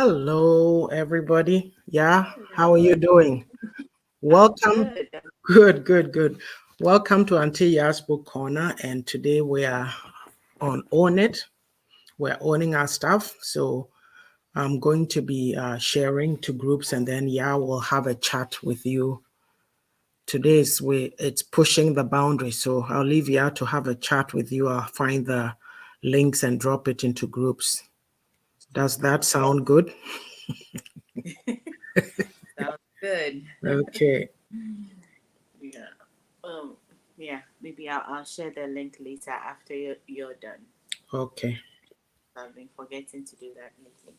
Hello, everybody. Yeah, how are Hello. you doing? I'm Welcome. good. Good, good, good. Welcome to Auntie Yaa'S Book Corner. And today we are on Own It. We're owning our stuff. So I'm going to be sharing to groups, and then will have a chat with you. It's pushing the boundary. So I'll leave Ya to have a chat with you. I'll find the links and drop it into groups. Does that sound good? Sounds good. Okay. Yeah. Um. Yeah. Maybe I'll share the link later after you're done. Okay. I've been forgetting to do that lately.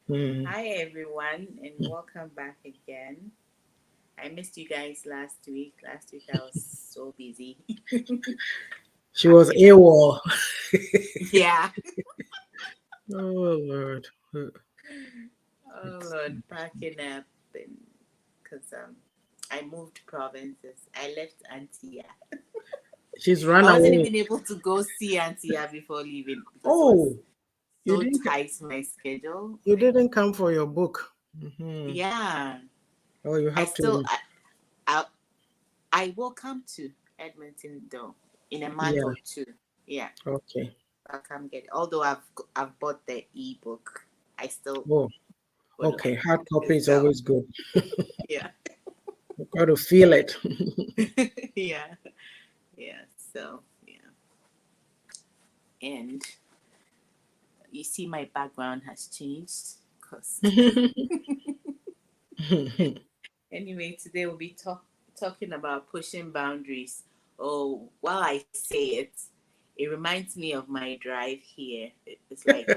Hmm. Hi everyone, and welcome back again. I missed you guys last week. Last week I was so busy She was packing up. AWOL. Yeah. Oh Lord. Oh Lord, packing up, and because I moved provinces. I left Auntie Yaa'S. She's run I wasn't away. even able to go see Auntie Yaa'S before leaving because it was Oh, you so didn't tight my schedule. you Like, didn't come for your book. Hmm. yeah, Oh, you I have still to. I, I will come to Edmonton though in a month Yeah. or two. Yeah, Okay. I'll come get it. Although I've bought the ebook, I still Oh, would okay. like Hard copy is myself. always good. Yeah, You got to feel it. yeah, yeah. So yeah, and you see my background has changed because anyway, today we'll be talking about pushing boundaries. Oh, while I say it, it reminds me of my drive here. It's like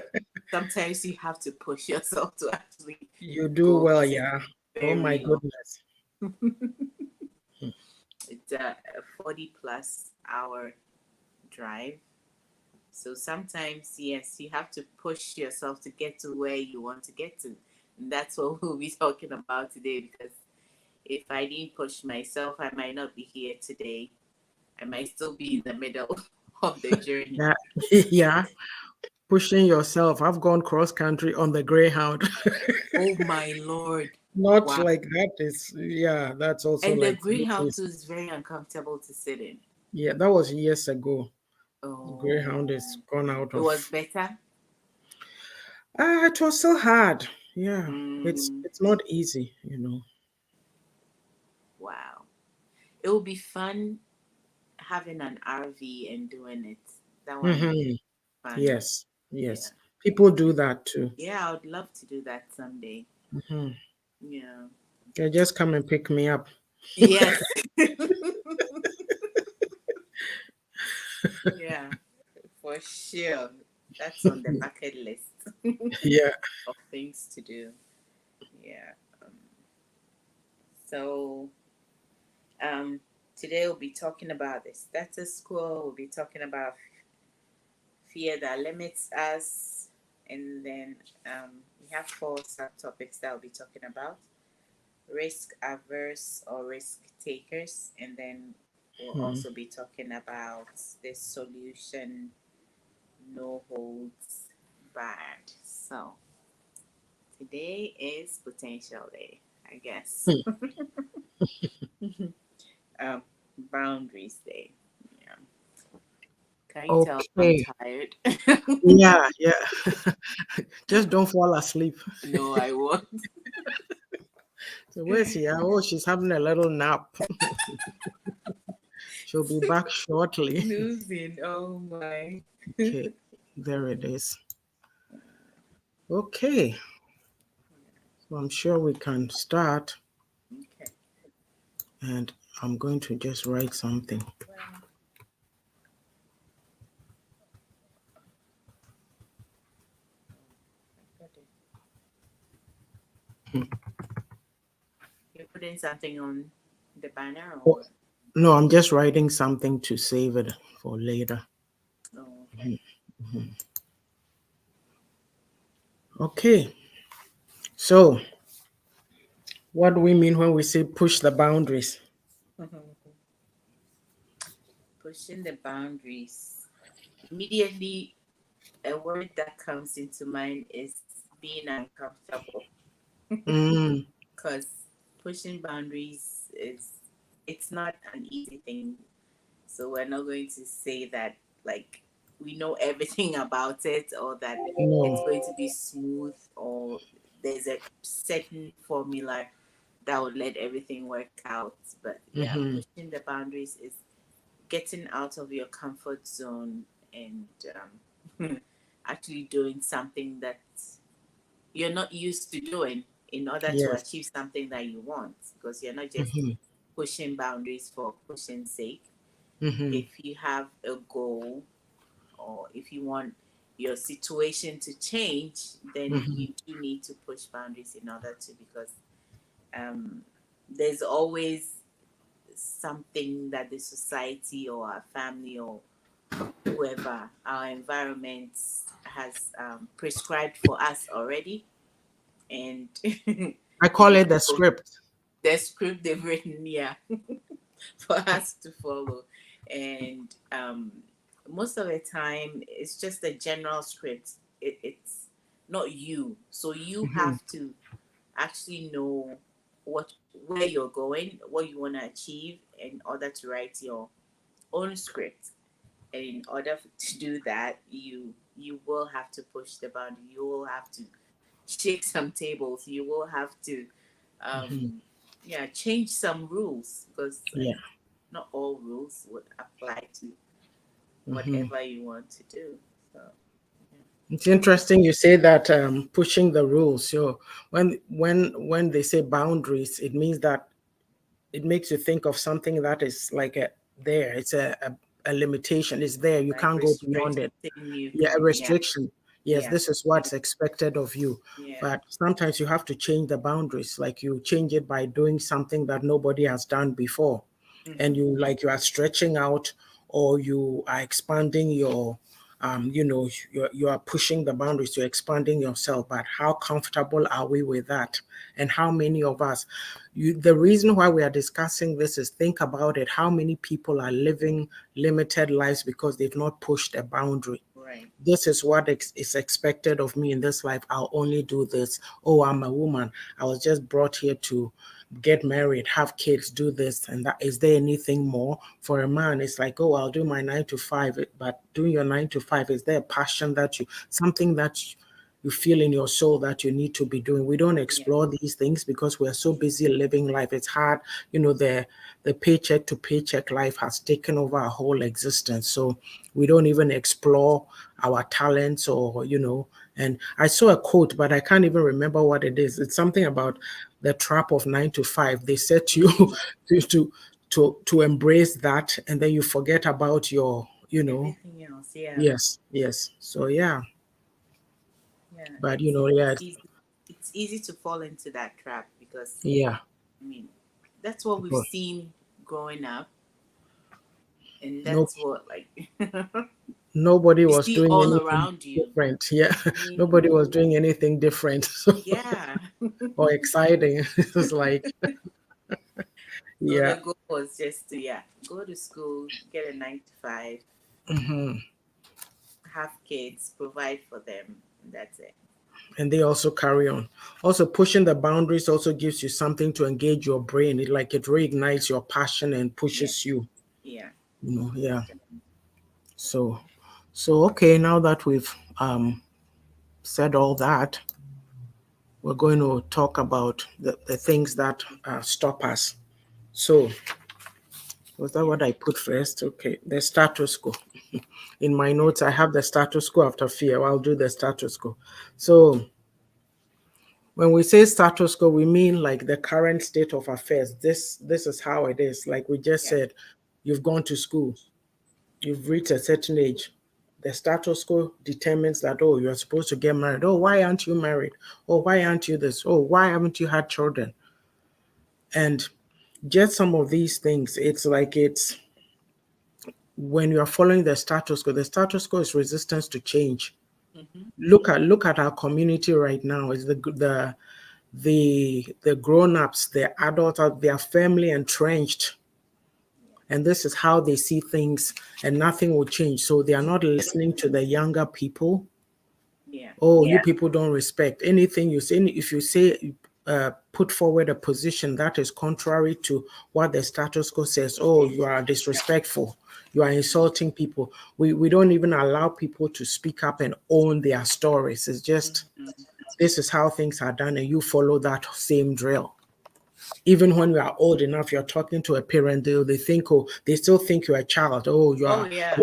sometimes you have to push yourself to actually You do go well, visit yeah. Oh my very long. goodness. It's a 40 plus hour drive. So sometimes, yes, you have to push yourself to get to where you want to get to. And that's what we'll be talking about today because if I didn't push myself, I might not be here today. I might still be in the middle of the journey. Yeah. Yeah. Pushing yourself. I've gone cross country on the Greyhound. Oh my lord. Not Wow. like that is, yeah, that's also And the like, Greyhound too is very uncomfortable to sit in. yeah, that was years ago. Greyhound is Oh, gone out it was of. better. It was so hard. Yeah, it's Mm, it's not easy. wow. It will be fun having an RV and doing it. That one will be Hmm. fun. Yes, Yeah. yes. People do that too. Yeah, I would love to do that someday. Hmm. Yeah. They just come and pick me up. Yes. Yeah, for sure. That's on the bucket list Yeah. of things to do. Yeah. Um, so um, today we'll be talking about the status quo. We'll be talking about fear that limits us, and then we have four subtopics that we'll be talking about: risk averse or risk takers, and then we'll Hmm. also be talking about the solution, no holds barred. So today is potential day, I guess. um, boundaries day. Yeah. Can you tell I'm Okay. tired? Yeah, yeah. Just don't fall asleep. No, I won't. So where's she? Oh, she's having a little nap. She'll be back shortly. Snoozing. Oh my. Okay, there it is. Okay, so I'm sure we can start, Okay. and I'm going to just write something. Well, I got it. You're putting something on the banner or Oh, what? no, I'm just writing something to save it for later. Oh, okay. Okay, so what do we mean when we say push the boundaries? Pushing the boundaries. Immediately, a word that comes into mind is being uncomfortable, Mm, because pushing boundaries is, it's not an easy thing. So we're not going to say that like we know everything about it, or that it's no. going to be smooth, or there's a certain formula that would let everything work out. But yeah, Mm-hmm. pushing the boundaries is getting out of your comfort zone, and actually doing something that you're not used to doing in order to Yes. achieve something that you want, because you're not just Mm-hmm. pushing boundaries for pushing sake. Mm-hmm. If you have a goal, or if you want your situation to change, then Mm-hmm. you do need to push boundaries in order to, because um, there's always something that the society or our family or whoever, our environment has prescribed for us already, and I you call it the know script. the script they've written, yeah, for us to follow. And most of the time it's just a general script. It's not you, so you Mm-hmm. have to actually know what, where you're going, what you want to achieve, in order to write your own script. And in order to do that, you will have to push the boundary. You will have to shake some tables. You will have to Mm-hmm. um yeah, change some rules, because Yeah. not all rules would apply to Mm-hmm. whatever you want to do. So It's interesting you say that pushing the rules. So when they say boundaries, it means that it makes you think of something that is like a there. It's a limitation. It's there. You like can't go beyond it. restricting you Yeah, a from, yeah, restriction. Yes, yeah, this is what's expected of you. yeah. But sometimes you have to change the boundaries. Like you change it by doing something that nobody has done before. And Mm-hmm. you like you are stretching out, or you are expanding your you are pushing the boundaries, you're expanding yourself. But how comfortable are we with that? And how many of us, the reason why we are discussing this is, think about it, how many people are living limited lives because they've not pushed a boundary. Right. This is what is expected of me in this life. I'll only do this. Oh, I'm a woman. I was just brought here to get married, have kids, do this and that. Is there anything more? For a man, it's like, oh, I'll do my 9 to 5. But doing your 9 to 5, is there a passion that something that you feel in your soul that you need to be doing? We don't Yeah. explore these things because we're so busy living life. It's hard, the paycheck to paycheck life has taken over our whole existence. So we don't even explore our talents, or and I saw a quote, but I can't even remember what it is. It's something about the trap of 9 to 5. They said to you Mm-hmm. to embrace that, and then you forget about your Everything else, yeah. yes, yes. So yeah, Yeah, but it's yeah, easy, it's easy to fall into that trap, because yeah. I mean, that's what we've Well, seen growing up, and no, that's what, like, nobody you was see doing all anything around you. different. Yeah, I mean, nobody was doing anything different. So, yeah. or exciting. It was like, So the yeah. goal was just to, yeah, go to school, get a 9 to 5, Hmm. have kids, provide for them. And that's it. And they also carry on. Also, pushing the boundaries also gives you something to engage your brain. It reignites your passion and Yeah, pushes you. yeah. Yeah. Most definitely. So, okay, now that we've said all that, we're going to talk about the things that stop us. So, was that Yeah. what I put first? Okay, the status quo. In my notes, I have the status quo after fear. I'll do the status quo. So, when we say status quo, we mean like the current state of affairs. This is how it is. Like we just Yeah. said, you've gone to school, you've reached a certain age. The status quo determines that, oh, you're supposed to get married. Oh, why aren't you married? Oh, why aren't you this? Oh, why haven't you had children? And just some of these things, it's like it's when you're following the status quo is resistance to change. Mm-hmm. Look at our community right now. Is the grown-ups, the adults, they are firmly entrenched, and this is how they see things, and nothing will change. So they are not listening to the younger people. Yeah. Oh, you people don't respect anything you say. If you say, put forward a position that is contrary to what the status quo says, oh, you are disrespectful. You are insulting people. We don't even allow people to speak up and own their stories. It's just, this is how things are done, and you follow that same drill. Even when you are old enough, you're talking to a parent, they think, oh, they still think you're a child. Oh, you Oh are, yeah.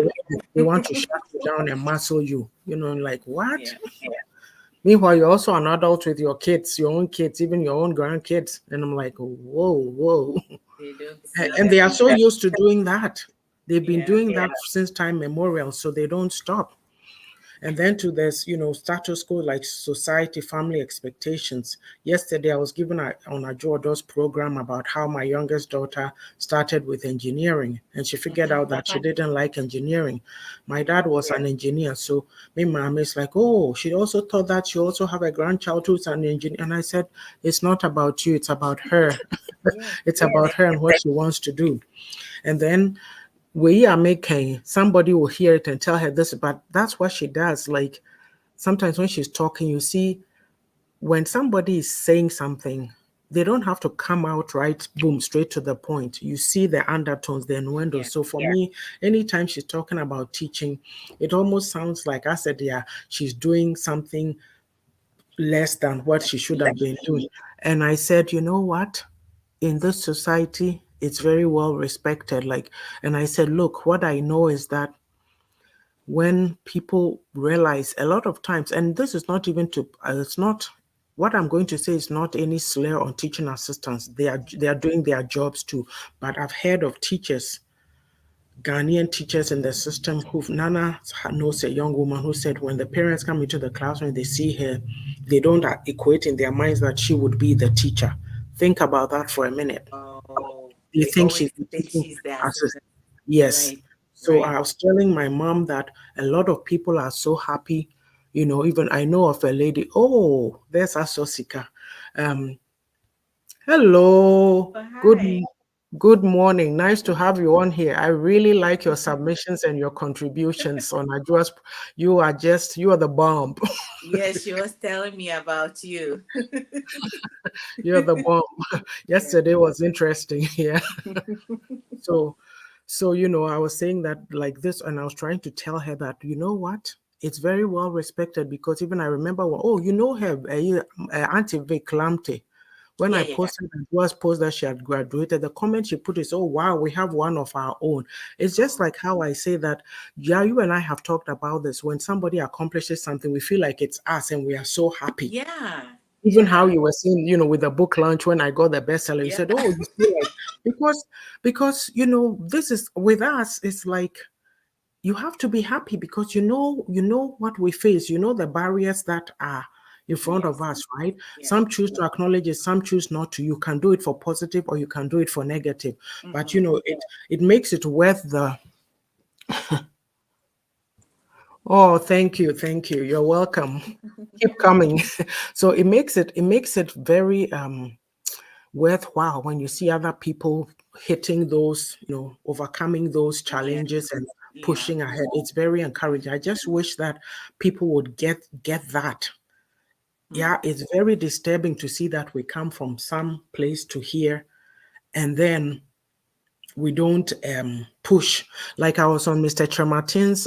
they want to shut you down and muscle you. Like what? Yeah. Meanwhile, you're also an adult with your kids, your own kids, even your own grandkids. And I'm like, whoa, whoa. They don't see And that. they are so used to doing that. They've been Yeah. doing that since time memorial, so they don't stop. And then to this, status quo like society, family expectations. Yesterday, I was given on a Jordan's program about how my youngest daughter started with engineering, and she figured out that she didn't like engineering. My dad was an engineer, so my mom is like, oh, she also thought that she also have a grandchild who's an engineer. And I said, it's not about you, it's about her. Yeah. It's about her and what she wants to do. And then we are making, somebody will hear it and tell her this, but that's what she does. Like sometimes when she's talking, you see, when somebody is saying something, they don't have to come out right, boom, straight to the point. You see the undertones, the innuendos. Yeah. So for me, anytime she's talking about teaching, it almost sounds like I said, yeah, she's doing something less than what she should have been doing. And I said, you know what? In this society, it's very well respected. And I said, look, what I know is that when people realize a lot of times, and this is not even to, it's not, what I'm going to say is not any slur on teaching assistants. They are doing their jobs too. But I've heard of teachers, Ghanaian teachers in the system Nana knows a young woman who said when the parents come into the classroom, they see her, they don't equate in their minds that she would be the teacher. Think about that for a minute. Oh, They they think she's always the think teaching she's the assistant. assistant. Yes. Right. So Right. I was telling my mom that a lot of people are so happy. Even I know of a lady. Oh, there's Asosika. Um, Hello. Oh, Good hi. good morning. Nice to have you on here. I really like your submissions and your contributions on Ajua's. You are the bomb. Yes, she was telling me about you. You're the bomb. Yeah. Yesterday was interesting. Yeah. So, I was saying that like this, and I was trying to tell her that, you know what? It's very well respected because even I remember, oh, you know her, Auntie Vic Lamte. When Yeah, I yeah. posted and was post that she had graduated, the comment she put is, "Oh wow, we have one of our own." It's just Oh, like how I say that. Yeah, you and I have talked about this. When somebody accomplishes something, we feel like it's us, and we are so happy. yeah. Even how Yeah. you were saying, with the book launch when I got the bestseller, you Yeah. said, "Oh, you feel like because this is with us. It's like you have to be happy because you know what we face. You know the barriers that are in front of Yes. us, right? Yeah. Some choose to acknowledge it, some choose not to. You can do it for positive or you can do it for negative, but Mm-hmm. it makes it worth the. Oh, thank you, you're welcome. Keep coming. So it makes it very worthwhile when you see other people hitting those, overcoming those Yeah. challenges and Yeah. pushing ahead. It's very encouraging. I just wish that people would get that. Mm. Yeah, it's very disturbing to see that we come from some place to here and then we don't push. Like I was on Mr. Tremartin's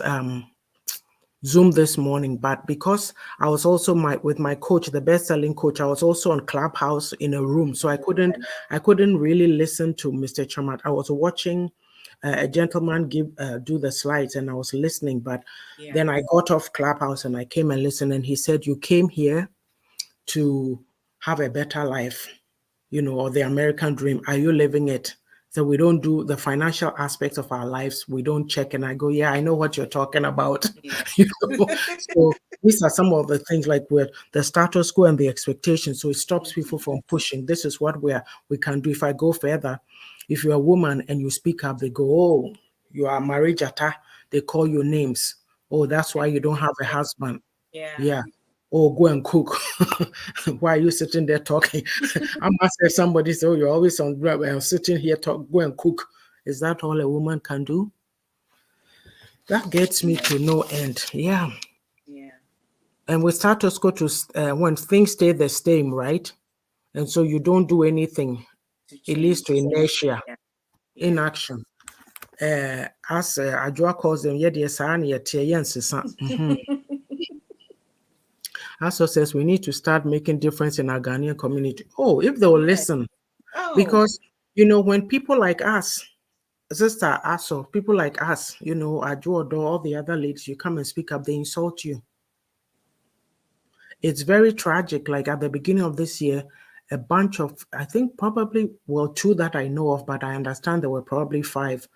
Zoom this morning, but because I was also with my coach, the best-selling coach, I was also on Clubhouse in a room, so I couldn't really listen to Mr. Chamat. I was watching a gentleman do the slides, and I was listening, but Yeah. then I got off Clubhouse and I came and listened, and he said, "You came here to have a better life, or the American dream. Are you living it?" So we don't do the financial aspects of our lives. We don't check. And I go, yeah, I know what you're talking about. Yeah. you know. So these are some of the things like with the status quo and the expectations. So it stops people from pushing. This is what we can do. If I go further, if you're a woman and you speak up, they go, oh, you are married jata. They call you names. Oh, that's why you don't have a husband. Yeah. Yeah. Oh, go and cook. Why are you sitting there talking? I must have somebody say, oh, you're always on sitting here talk, go and cook. Is that all a woman can do? That gets me to no end. Yeah. Yeah. And with status quo, when things stay the same, right? And so you don't do anything, To it leads change. to inertia, Yeah. Yeah. inaction. As Ajua calls them, yeah, yes, Also says we need to start making difference in our Ghanaian community. Oh, if they will Yeah. listen, Oh. because when people like us, Sister Aso, people like us, Ajo or all the other ladies, you come and speak up, they insult you. It's very tragic. Like at the beginning of this year, a bunch of, I think probably, well, two that I know of, but I understand there were probably five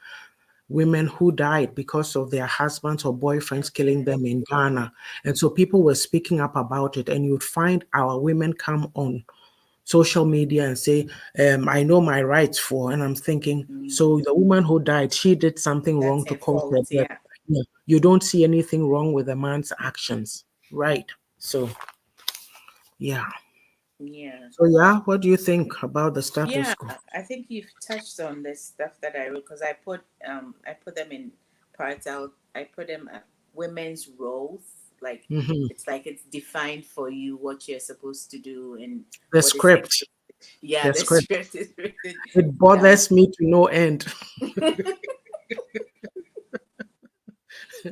women who died because of their husbands or boyfriends killing them in Ghana. And so people were speaking up about it, and you'd find our women come on social media and say, I know my rights for, and I'm thinking, so the woman who died, she did something That's wrong to her cause her fault. death. Yeah. Yeah. You don't see anything wrong with a man's actions, right? So, yeah. Yeah. So, yeah, what do you think about the status Yeah, quo? I think you've touched on the stuff that I wrote because I put them in parts out. I put them women's roles, like Hmm. it's defined for you what you're supposed to do and The what is script, expected. Yeah, the the script. script is written It down. bothers me to no end.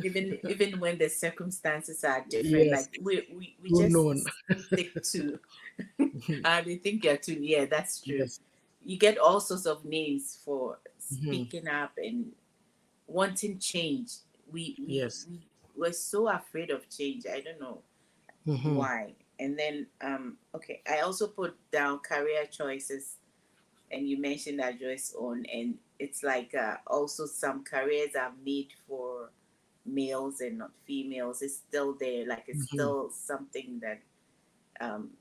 Even when the circumstances are different, like Yes, we too just known. stick to. They think you're too. Yeah, that's true. Yes. You get all sorts of names for Hmm. speaking up and wanting change. We we Yes. we we're so afraid of change. I don't know Hmm. why. And then okay, I also put down career choices, and you mentioned that Joyce own, and it's like also some careers are made for males and not females. It's still there, like it's Hmm. still something that um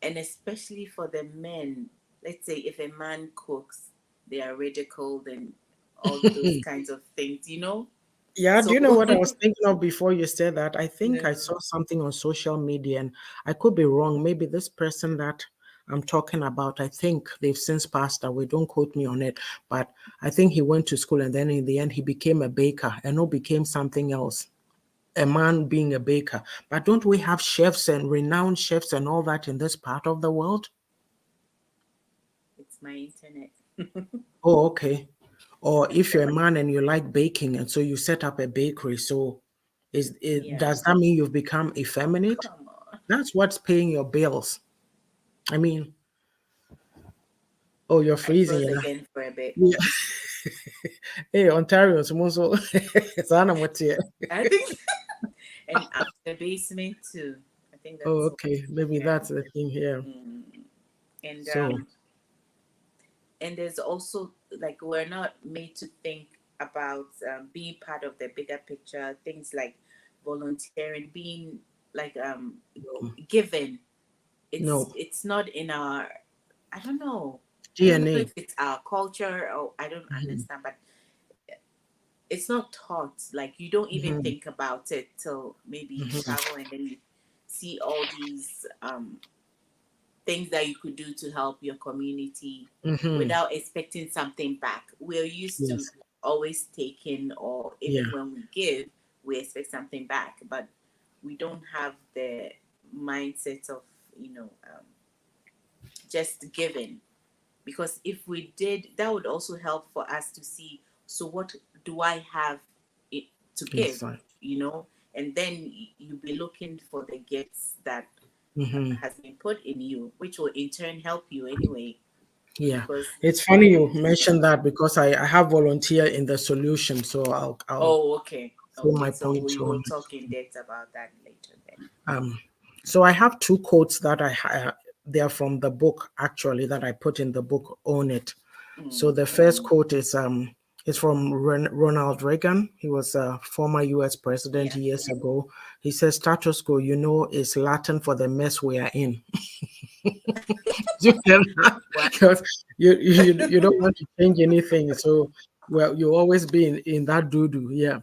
and especially for the men, let's say if a man cooks, they are ridiculed and all those kinds of things, Yeah, do so you know what I was thinking of before you said that? I think I no. saw something on social media, and I could be wrong. Maybe this person that I'm talking about, I think they've since passed away. Don't quote me on it. But I think he went to school and then in the end he became a baker and no became something else. A man being a baker. But don't we have chefs and renowned chefs and all that in this part of the world? It's my internet. Oh, okay. Or if you're a man and you like baking and so you set up a bakery, so Yeah, does that mean you've become effeminate? come on. That's what's paying your bills. I mean, oh, you're I freezing, froze you know. again for a bit. Yeah. Hey, Ontario, so Sana what's here? I think, and the basement too. I think Oh, that's what. okay. Maybe Yeah. that's the thing here. Mm. And So, there's also like we're not made to think about being part of the bigger picture. Things like volunteering, being like no, given. It's no. it's not in our. I don't know. I don't know DNA. if it's our culture or I don't Hmm. understand, but it's not taught. Like you don't even Hmm. think about it till maybe you Hmm. travel and then you see all these things that you could do to help your community Hmm. without expecting something back. We're used to Yes. always taking, or Yeah. even when we give, we expect something back, but we don't have the mindset of just giving. Because if we did, that would also help for us to see, so what do I have it to give, Inside. you know? And then you'll be looking for the gifts that Hmm. has been put in you, which will in turn help you anyway. Yeah. Because It's we funny you need to. mentioned that because I have volunteer in the solution, so I'll Oh, okay. say Okay. my So point we on will it. talk in depth about that later then. Um, so I have two quotes that they are from the book actually that I put in the book on it. So Mm. the first quote is from Ronald Reagan. He was a former U.S. president Yeah. years ago. He says, "Status quo, is Latin for the mess we are in." You can Wow. because you don't want to change anything. So well, you always be in that doo doo. Yeah.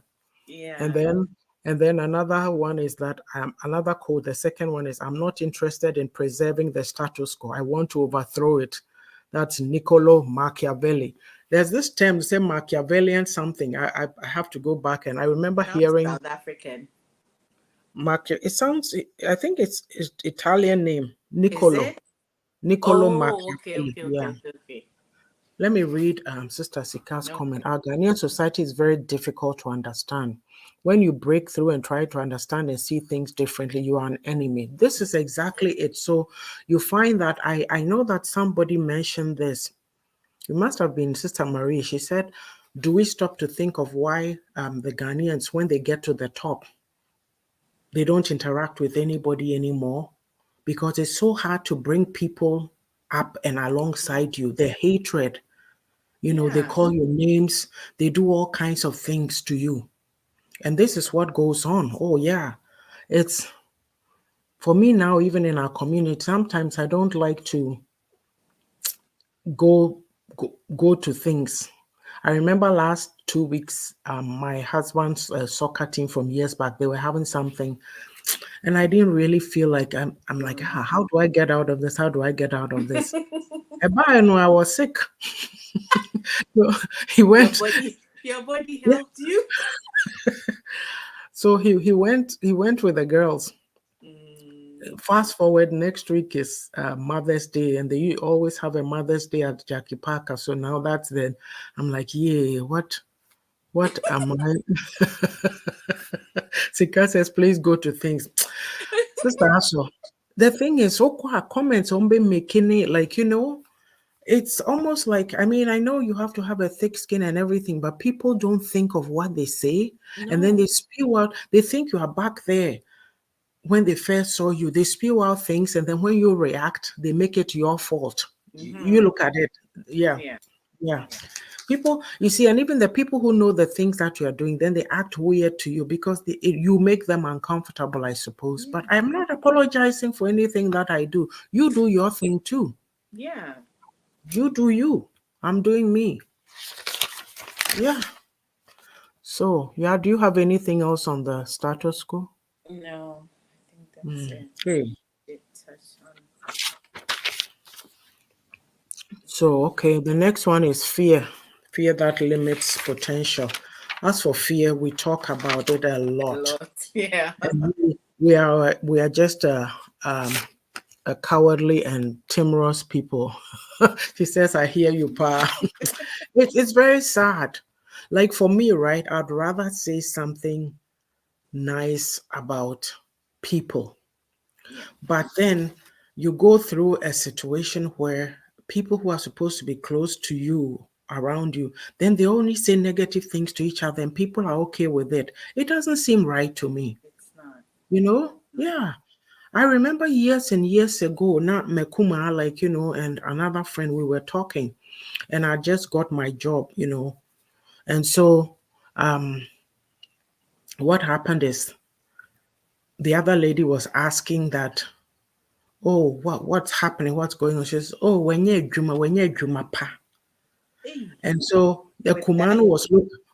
And Yeah. then another one is that another quote, the second one is I'm not interested in preserving the status quo. I want to overthrow it. That's Niccolo Machiavelli. There's this term, say Machiavellian something. I have to go back and I remember Sounds hearing, South African. Market. It sounds. I think it's Italian name. Is Nicolo. it? Nicolo Oh, okay, Machiavelli. okay, okay, Yeah. okay, okay. Let me read Sister Sika's comment. Okay. Our Ghanaian society is very difficult to understand. When you break through and try to understand and see things differently, you are an enemy. This is exactly it. So you find that I know that somebody mentioned this. It must have been Sister Marie. She said, do we stop to think of why the Ghanaians, when they get to the top, they don't interact with anybody anymore? Because it's so hard to bring people up and alongside you. The hatred, they Yeah. call you names, they do all kinds of things to you. And this is what goes on. Oh, yeah. It's for me now, even in our community, sometimes I don't like to go go to things. I remember last 2 weeks, my husband's soccer team from years back, they were having something, and I didn't really feel like I'm like, Mm. how do I get out of this? How do I get out of this? And by I was sick. So he went, Your body yeah. helped you. So he went with the girls. Mm. Fast forward, next week is Mother's Day, and they always have a Mother's Day at Jackie Parker. So now that's then I'm like, yeah, what am I? Sika says, please go to things. Sister Asho, the thing is, so comments on be making it like, it's almost like, I mean, I know you have to have a thick skin and everything, but people don't think of what they say. And then they No. spew out, they think you are back there when they first saw you. They spew out things, and then when you react, they make it your fault. You Mm-hmm. look at it. Yeah. Yeah. Yeah. Yeah. People, you see, and even the people who know the things that you are doing, then they act weird to you because you make them uncomfortable, I suppose. But Yeah. I'm not apologizing for anything that I do. You do your thing too. Yeah. You do you. I'm doing me. Yeah. So, yeah, do you have anything else on the status quo? No, I think that's it. Okay. Did touch on. So, okay, the next one is fear. Fear that limits potential. As for fear, we talk about it a A lot. lot. Yeah. And we are just a cowardly and timorous people. She says, I hear you, Pa. It's very sad. Like for me, right, I'd rather say something nice about people. Yeah. But then you go through a situation where people who are supposed to be close to you, around you, then they only say negative things to each other and people are okay with it. It doesn't seem right to me, It's not. you know? No. Yeah. I remember years and years ago, not Mekuma, like, and another friend, we were talking, and I just got my job. And so um, what happened is the other lady was asking that, oh, what's happening? What's going on? She says, oh, when you juma pa. Hey, And so with that.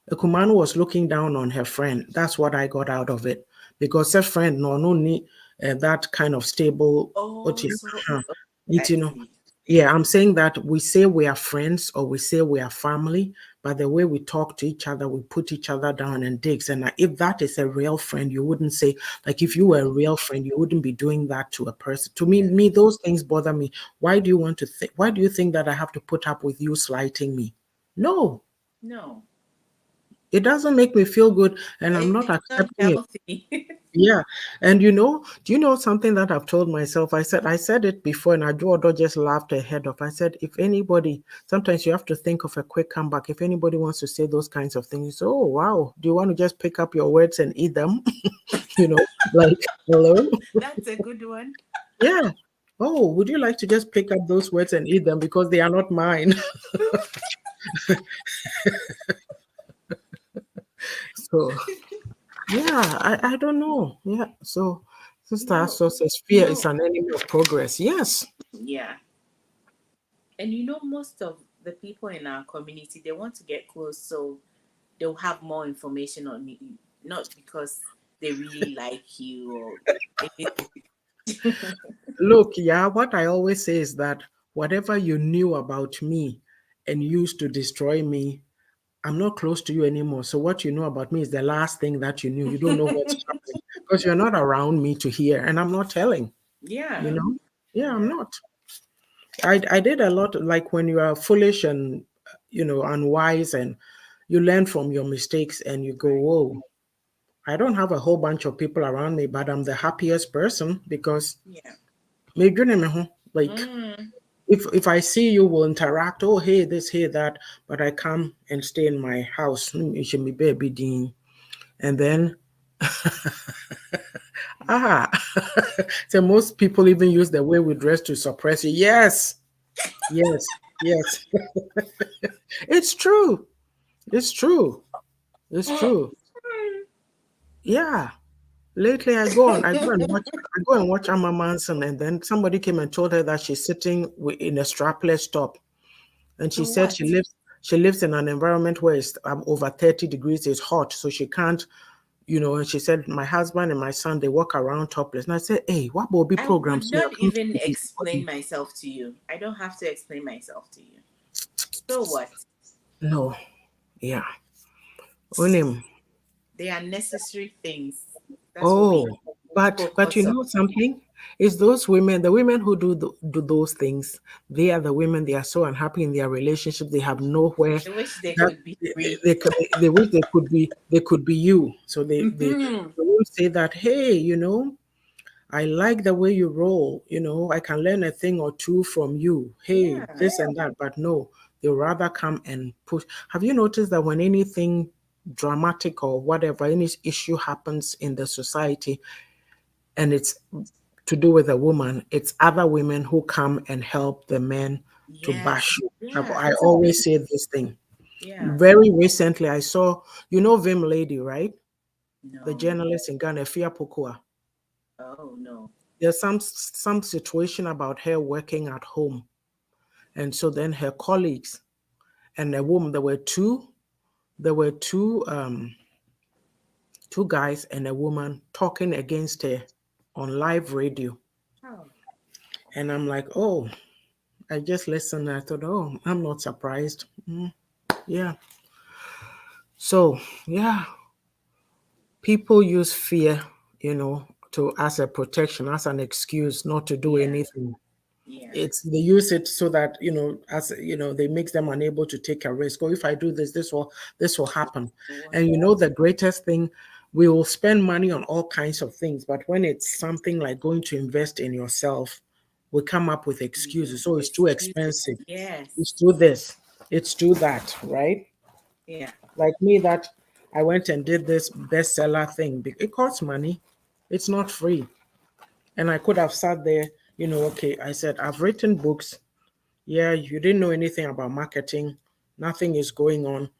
The Kumanu was looking down on her friend. That's what I got out of it. Because her friend no need that kind of stable Oh, oti- so huh, I you know. see. Yeah, I'm saying that we say we are friends or we say we are family, but the way we talk to each other, we put each other down and digs. And if that is a real friend, you wouldn't say, like, if you were a real friend, you wouldn't be doing that to a person. To me, Yeah. those things bother me. Why do you think that I have to put up with you slighting me? No, No, it doesn't make me feel good, and I'm not it's not accepting it. healthy. Yeah. And do you know something that I've told myself? I said it before, and Ajuodo just laughed her head off. I said, if anybody, sometimes you have to think of a quick comeback. If anybody wants to say those kinds of things, you say, oh, wow, do you want to just pick up your words and eat them? Like, hello? That's a good one. Yeah. Oh, would you like to just pick up those words and eat them because they are not mine? So, yeah, I don't know. Yeah. So, Sister No, Aso says you fear know, is an enemy of progress. Yes. yeah. And most of the people in our community, they want to get close, so they'll have more information on you, not because they really like you or anything. Look, yeah, what I always say is that whatever you knew about me and used to destroy me, I'm not close to you anymore. So what you know about me is the last thing that you knew. You don't know what's happening because you're not around me to hear, and I'm not telling. You Yeah. know? Yeah, I'm Yeah. not. I did a lot like when you are foolish and unwise, and you learn from your mistakes and you go, Right. whoa. I don't have a whole bunch of people around me, but I'm the happiest person because Yeah. like Mm. if I see you, we'll interact. Oh, hey, this, hey, that. But I come and stay in my house. You should be baby Dean. And then, ah, so most people even use the way we dress to suppress you. Yes, yes, yes. It's true. It's true. It's true. Yeah. Lately, I go and watch Amma Manson, and then somebody came and told her that she's sitting in a strapless top, and she So said what? she lives in an environment where it's over 30 degrees, it's hot, so she can't, And she said my husband and my son they walk around topless, and I said, hey, what will be I would programs? not even explain myself to you. I don't have to explain myself to you. So what? No, yeah, Onim. They are necessary things. That's what we Oh, but you focus on. know something? It's those women, the women who do those things. They are the women. They are so unhappy in their relationship. They have nowhere I wish they that could be free. they wish they could be you. So Mhm. they will say that, hey, I like the way you roll. I can learn a thing or two from you. Hey, Yeah. this and that. But no, they'll rather come and push. Have you noticed that when anything dramatic or whatever, any issue happens in the society and it's to do with a woman, it's other women who come and help the men to Yes. bash you. Yeah. I It's a always big. say this thing. Yeah. Very recently, I saw, Vim Lady, right? The No. journalist in Ghana, Fia Pokua. Oh no. There's some situation about her working at home, and so then her colleagues and a woman. There were two guys and a woman talking against her on live radio, Oh. and I'm like, oh, I just listened. And I thought, oh, I'm not surprised. Yeah. So yeah, people use fear, to as a protection, as an excuse not to do Yeah. anything. Yeah. They use it so that they makes them unable to take a risk. Or if I do this, this will happen. So what? And the greatest thing, we will spend money on all kinds of things, but when it's something like going to invest in yourself, we come up with Mm-hmm. excuses. So it's too Excuses. expensive. It's Yes. too this. It's too that. Right? Yeah. Like me, that I went and did this bestseller thing. It costs money. It's not free. And I could have sat there, okay, I said, I've written books. Yeah, you didn't know anything about marketing. Nothing is going on.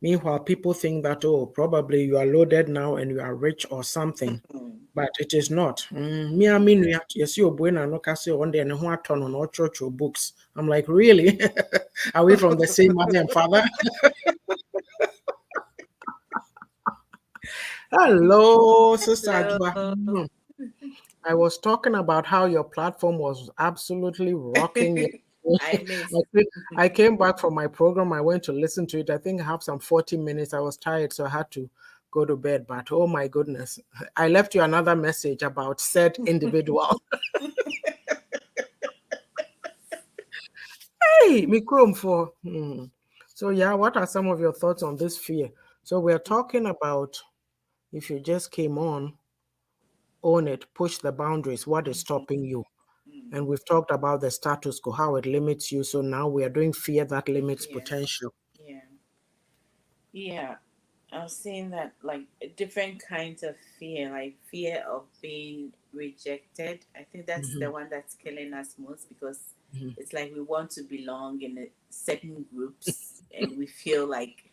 Meanwhile, people think that, oh, probably you are loaded now and you are rich or something. Mm. But it is not. Me, I mean, yes, you're born and no say one day and who turn on all church or books. I'm like, really? Are we from the same mother and father? Hello, Sister Ajua. So I was talking about how your platform was absolutely rocking. I miss. I came back from my program. I went to listen to it. I think I have some 40 minutes. I was tired, so I had to go to bed. But oh my goodness, I left you another message about said individual. Hey, me chrome for. So yeah, what are some of your thoughts on this fear? So we're talking about, if you just came on, own it, push the boundaries. What is Mhm. stopping you? Mm. And we've talked about the status quo, how it limits you. So now we are doing fear that limits Yeah. potential. Yeah. Yeah. I was saying that like different kinds of fear, like fear of being rejected. I think that's the Mhm, one that's killing us most because mhm. it's like we want to belong in certain groups and we feel like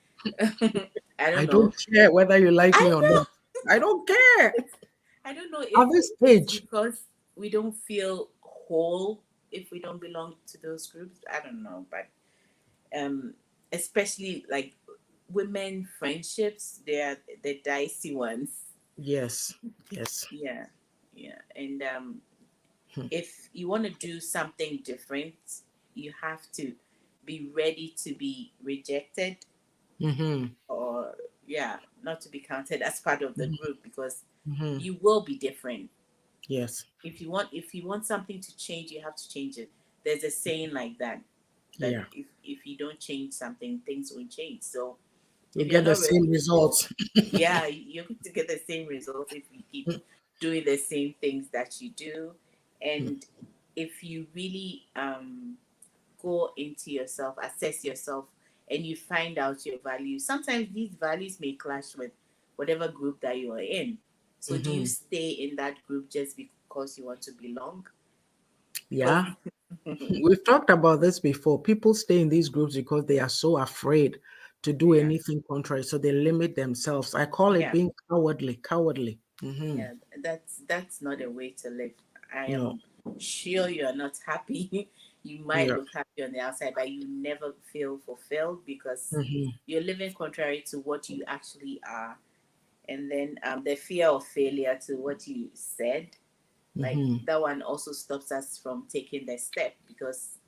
I don't I know. don't care whether you like me I or know not. I don't care. I don't know if At this it's stage, because we don't feel whole if we don't belong to those groups. I don't know, but um especially like women friendships, they're the dicey ones. yes, yes. Yeah, yeah. And Hmm. if you want to do something different, you have to be ready to be rejected Mm-hmm. or yeah, not to be counted as part of the group, because Mm-hmm. you will be different. Yes. If you want something to change, you have to change it. There's a saying like that, that Yeah. if you don't change something, things won't change. So You if you're get the not ready same to change, results. yeah, you're going to get the same results if you keep doing the same things that you do. And if you really go into yourself, assess yourself, and you find out your values, sometimes these values may clash with whatever group that you are in. So do you Mm-hmm. stay in that group just because you want to belong? Because Yeah. We've talked about this before. People stay in these groups because they are so afraid to do yeah, anything contrary. So they limit themselves. I call it yeah, being cowardly. Cowardly. yeah, that's not a way to live. I No. am sure you are not happy. You might Yeah. look happy on the outside, but you never feel fulfilled because Mm-hmm. you're living contrary to what you actually are. And then the fear of failure, to what you said, like Mm-hmm. that one also stops us from taking the step, because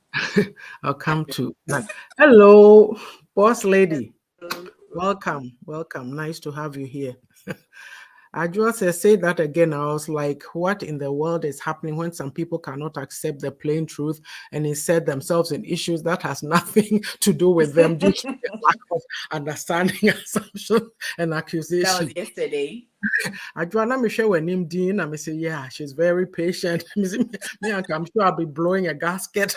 I'll come to that. Hello, boss lady. uh, Welcome. Welcome. Nice to have you here. I just say that again. I was like, what in the world is happening when some people cannot accept the plain truth and insert themselves in issues that has nothing to do with them due to their lack of understanding, assumption, and that was accusation? yesterday. Adwana Michelle when him Dean, I say, yeah, she's very patient. Me, I'm sure I'll be blowing a gasket.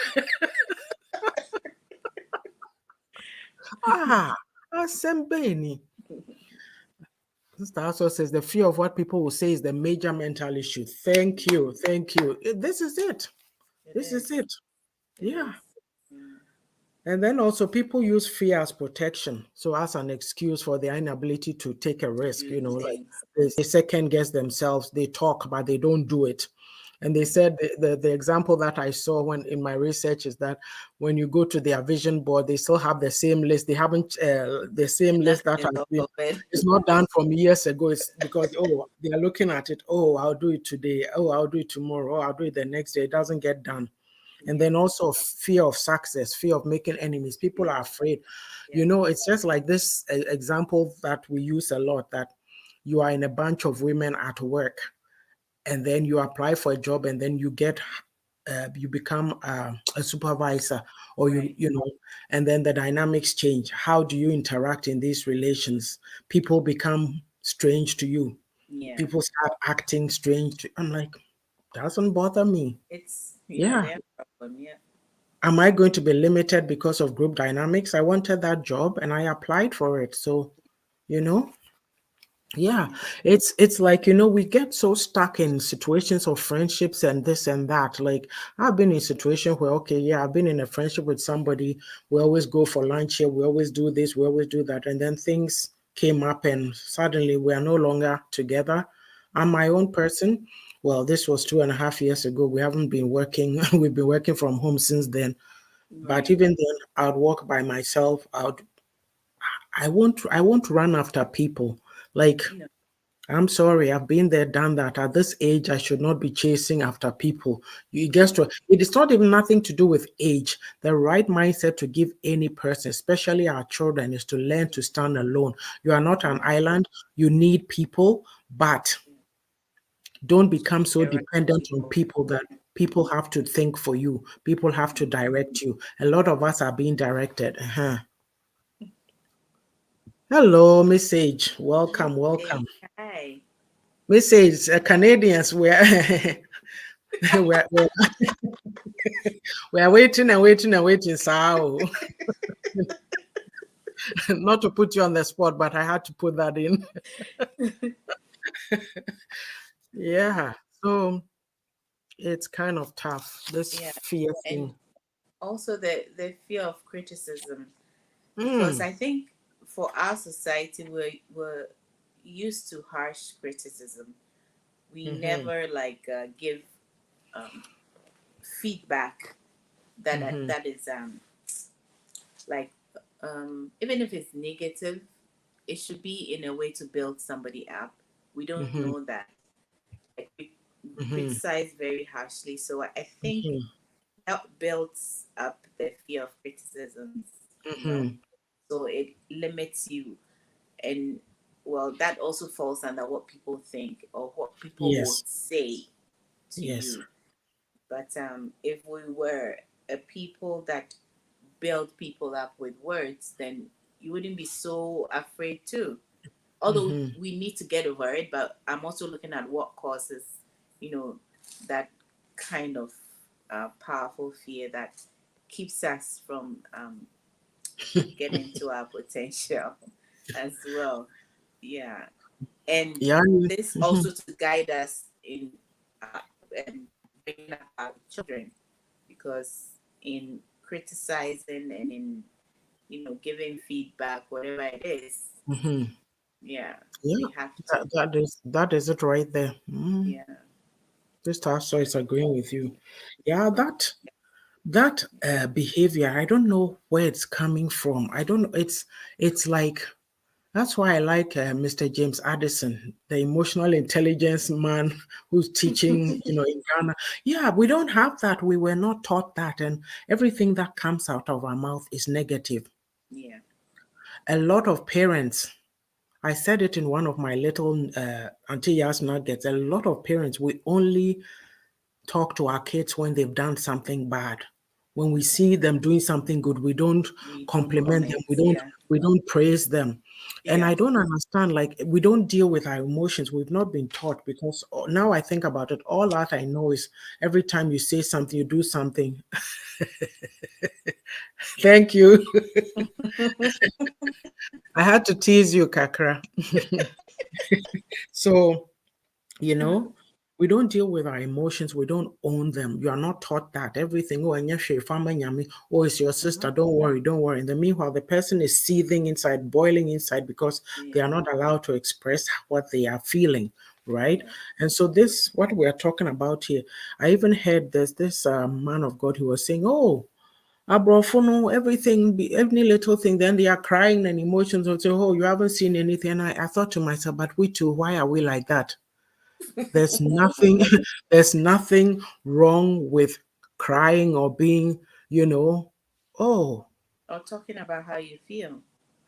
Ah, Asembeni. Sister also says the fear of what people will say is the major mental issue. Thank you. Thank you. This is it. It This is is. it. It Yeah. is. Mm, And then also people use fear as protection. So as an excuse for their inability to take a to risk, do like things. they second guess themselves, they talk, but they don't do it. And they Mm, said the example that I saw when in my research is that when you go to their vision board, they still have the same list. They haven't the same and list nothing that is has off been. of it. It's not done from years ago. It's because they are looking at it. Oh, I'll do it today. Oh, I'll do it tomorrow. Oh, I'll do it the next day. It doesn't get done. And Yeah. then also fear of success, fear of making enemies. People Yeah. are afraid. Yeah. It's just like this example that we use a lot, that you are in a bunch of women at work, and then you apply for a job, and then you become a supervisor, or Right. and then the dynamics change. How do you interact in these relations? People become strange to you. Yeah. People start acting strange. I'm like, doesn't bother me. It's Yeah. their problem. Yeah. Am I going to be limited because of group dynamics? I wanted that job and I applied for it. So, you know, yeah, Mm, it's like, we get so stuck in situations of friendships and this and that. Like, I've been in a situation where, okay, yeah, I've been in a friendship with somebody. We always go for lunch here. We always do this. We always do that. And then things came up and suddenly we are no longer together. I'm my own person. Well, this was 2.5 years ago. We haven't been working. We've been working from home since then. But right. even then, I'd walk by myself. I won't run after people. Like, No. I'm sorry, I've been there, done that. At this age, I should not be chasing after people. You guess No. to it is not even nothing to do with age. The right mindset to give any person, especially our children, is to learn to stand alone. You are not an Yeah. island. You need people, but don't become Choose so the right dependent on people. people that people have to think for you. People have to Mm. direct you. A lot of us are being directed. Hello, Miss Age. Miss Welcome, A. welcome. Hi. Miss Age, Canadians, we're, we're waiting and waiting and waiting. So, not to put you on the spot, but I had to put that in. Yeah. So it's kind of tough, this Yeah. fear And thing. also the fear of criticism, because Mm, I think for our society we're used to harsh criticism. We mm-hmm, never like give um, feedback mm-hmm, that is like even if it's negative, it should be in a way to build somebody up. We don't mm-hmm, know that. Like we mm-hmm, criticize very harshly. So I think mm-hmm, that builds up the fear of criticisms, you know. mm-hmm. so it limits you. And well, that also falls under what people think or what people will Yes. say to Yes. you. But if we were a people that build people up with words, then you wouldn't be so afraid too. Although Mm-hmm. we need to get over it, but I'm also looking at what causes, that kind of powerful fear that keeps us from getting to our potential as well. Yeah. And Yeah. this Mm-hmm. also to guide us in uh, bringing up our children, because in criticizing and in giving feedback, whatever it is, Mm-hmm. yeah, Yeah. we have to. That is it right there. Yeah. This task is agreeing with you. Yeah, that behavior, I don't know where it's coming from. I don't know. It's like that's why I like Mr. James Addison, the emotional intelligence man who's teaching, in Ghana. Yeah, we don't have that. We were not taught that, and everything that comes out of our mouth is negative. Yeah. A lot of parents, I said it in one of my little Auntie Yaa'S nuggets. A lot of parents, we only talk to our kids when they've done something bad. When we see them doing something good, we don't We don't compliment them. comment. We don't Yeah. we don't praise them. And Yeah. I don't understand, like we don't deal with our emotions. We've not been taught because now I think about it, all that I know is every time you say something, you do something. Thank you. I had to tease you, Kakra. So you know we don't deal with our emotions, we don't own them. You are not taught that everything, oh and oh it's your Mm-hmm. sister, don't worry. In the meanwhile, the person is seething inside, boiling inside, because they Yeah. are not allowed to express what they are feeling, right? Yeah. And so this what we are talking about here, I even heard this man of God who was saying, oh, Abrofono, everything, every little thing, then they are crying and emotions and say, oh, you haven't seen anything. And I thought to myself, but we too, why are we like that? There's nothing there's nothing wrong with crying or being, you know, oh, Or talking about how you feel.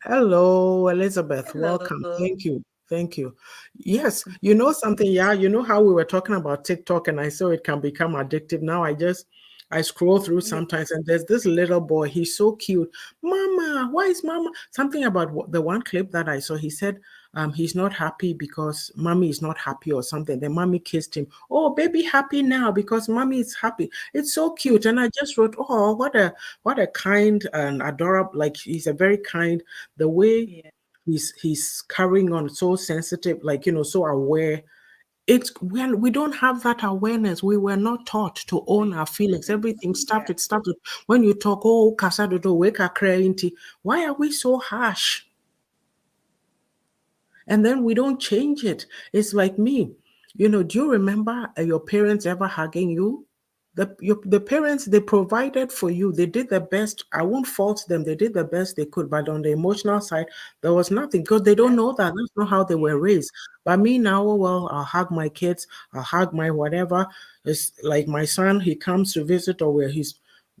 hello, Elizabeth. Welcome. Hello. Thank you. Thank you. Yes, you know something, yeah, you know how we were talking about TikTok and I saw it can become addictive. Now I scroll through Yeah. sometimes and there's this little boy. He's so cute. Mama, why is mama? Something about the one clip that I saw. He said he's not happy because mommy is not happy or something. Then mommy kissed him. Oh, baby, happy now because mommy is happy. It's so cute. And I just wrote, oh, what a kind and adorable. Like he's a very kind. The way Yeah. he's carrying on, so sensitive, like so aware. It's when we don't have that awareness. We were not taught to own We our feelings. didn't. Everything Yeah. started when you talk, oh kasadodo wake a crying. Why are we so harsh? And then we don't change it. It's like me. Do you remember your parents ever hugging you? The parents, they provided for you. They did the best. I won't fault them. They did the best they could. But on the emotional side, there was nothing because they don't That. know that. That's not how they were Yeah. raised. But me now, oh, well, I'll hug my kids. I'll hug my whatever. It's like my son, he comes to visit or where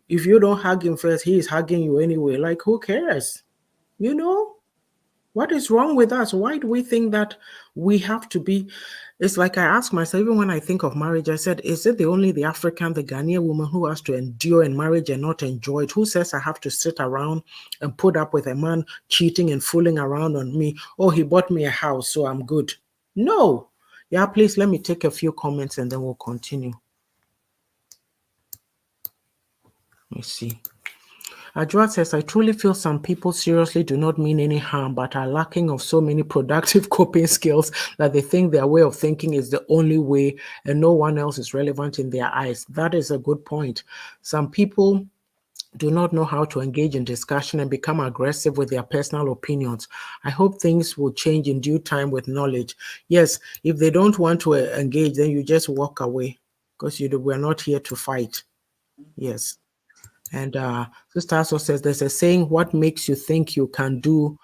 if you don't hug him first, he is hugging you anyway. Like, who cares? You know? What is wrong with us? Why do we think that we have to be? It's like I ask myself, even when I think of marriage, I said, is it the African, the Ghanaian woman who has to endure in marriage and not enjoy it? Who says I have to sit around and put up with a man cheating and fooling around on me? Oh, he bought me a house, so I'm good. No. Yeah, please let me take a few comments and then we'll continue. Let me see. Ajua says, I truly feel some people seriously do not mean any harm, but are lacking of so many productive coping skills that they think their way of thinking is the only way and no one else is relevant in their eyes. That is a good point. Some people do not know how to engage in discussion and become aggressive with their personal opinions. I hope things will change in due time with knowledge. Yes, if they don't want to engage, then you just walk away because we're not here to fight. Mm-hmm. Yes. And Sister also says there's a saying, what makes you think you can do,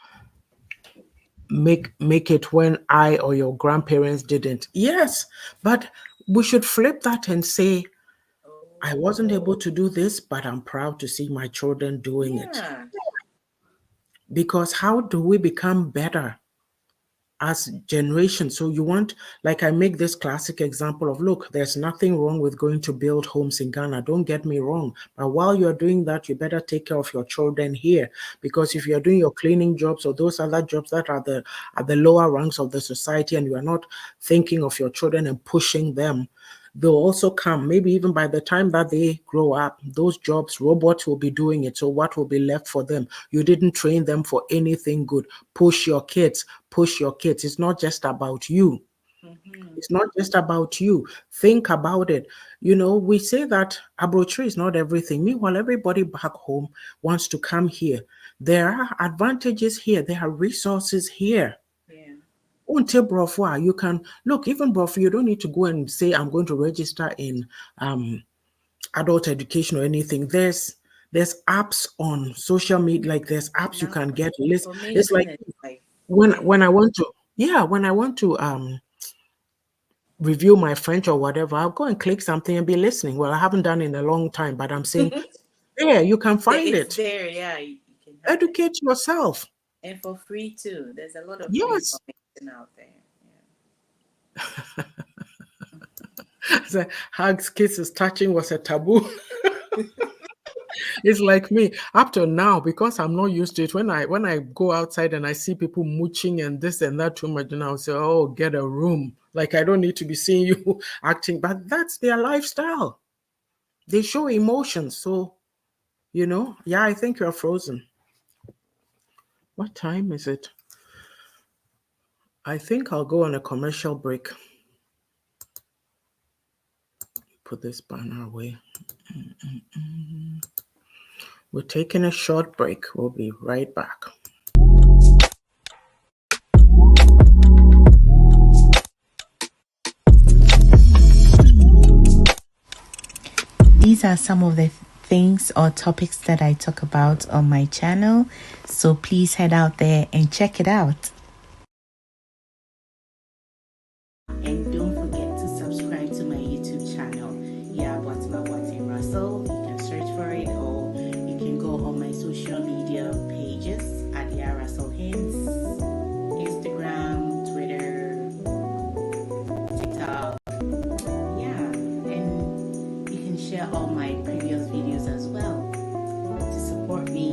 make it when I or your grandparents didn't. Yes, but we should flip that and say, I wasn't able to do this, but I'm proud to see my children doing it. Yeah. Because how do we become better as generations? So you want, like I make this classic example of, look, there's nothing wrong with going to build homes in Ghana. Don't get me wrong. But while you're doing that, you better take care of your children here. Because if you're doing your cleaning jobs or those other jobs that are at the lower ranks of the society, and you are not thinking of your children and pushing them, they'll also come. Maybe even by the time that they grow up, those jobs, robots will be doing it. So what will be left for them? You didn't train them for anything good. Push your kids. Push your kids. It's not just about you. It's not just about you. Think about it. You know, we say that Abrochiri is not everything. Meanwhile, everybody back home wants to come here. There are advantages here. There are resources here. Yeah. Until Brofwa, you can look, even Brofwa, you don't need to go and say, I'm going to register in adult education or anything. There's apps on social media, like there's apps you can get list. It's like Information is like when I want to, yeah, when I want to review my French or whatever, I'll go and click something and be listening. Well, I haven't done it in a long time, but I'm saying, yeah, you can find it's it. there. Yeah, you can have it. Educate yourself. And for free too. There's a lot of free Yes. information out there. So, hugs, kisses, touching was a taboo. It's like me up till now, because I'm not used to it. When I go outside and I see people mooching and this and that too much, and I'll say, "Oh, get a room." Like I don't need to be seeing you acting, but that's their lifestyle. They show emotions, so yeah. I think you're frozen. What time is it? I think I'll go on a commercial break. Put this banner away. We're taking a short break. We'll be right back. These are some of the things or topics that I talk about on my channel, so please head out there and check it out. And don't forget to subscribe to my YouTube channel. Yeah, Watson Russell. You can search for it, or you can go on my social media pages at Yaa'S Russell Hints, Instagram, Twitter, TikTok. Yeah, and you can share all my previous videos as well to support me.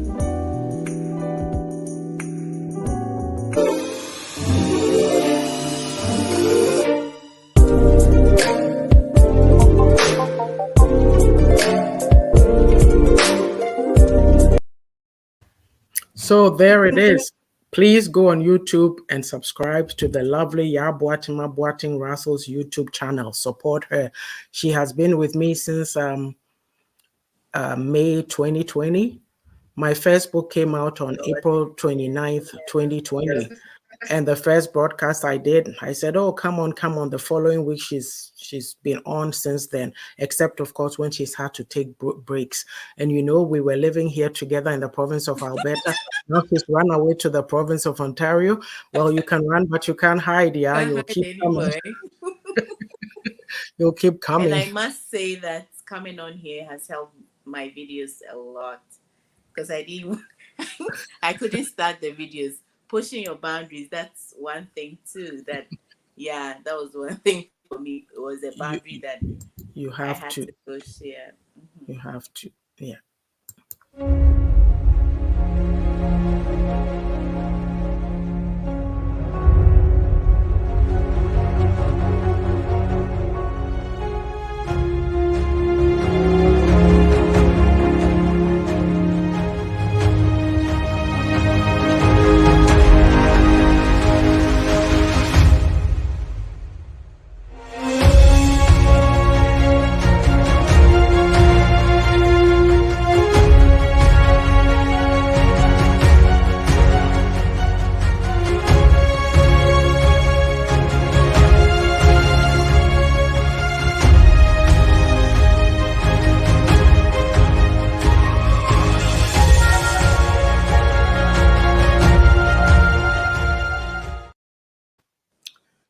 So there it is. Please go on YouTube and subscribe to the lovely Yaa'S Russell's YouTube channel. Support her. She has been with me since May 2020. My first book came out on April 29th, 2020. And the first broadcast I did, I said, "Oh, come on." The following week, she's been on since then, except of course when she's had to take breaks. And we were living here together in the province of Alberta. Now she's run away to the province of Ontario. Well, you can run, but you can't hide. Yeah, you'll keep coming. You'll keep coming. And I must say that coming on here has helped my videos a lot, because I couldn't start the videos. Pushing your boundaries, that's one thing too. That was one thing for me. It was a boundary that you I have had to push. Yeah. You have to. Yeah.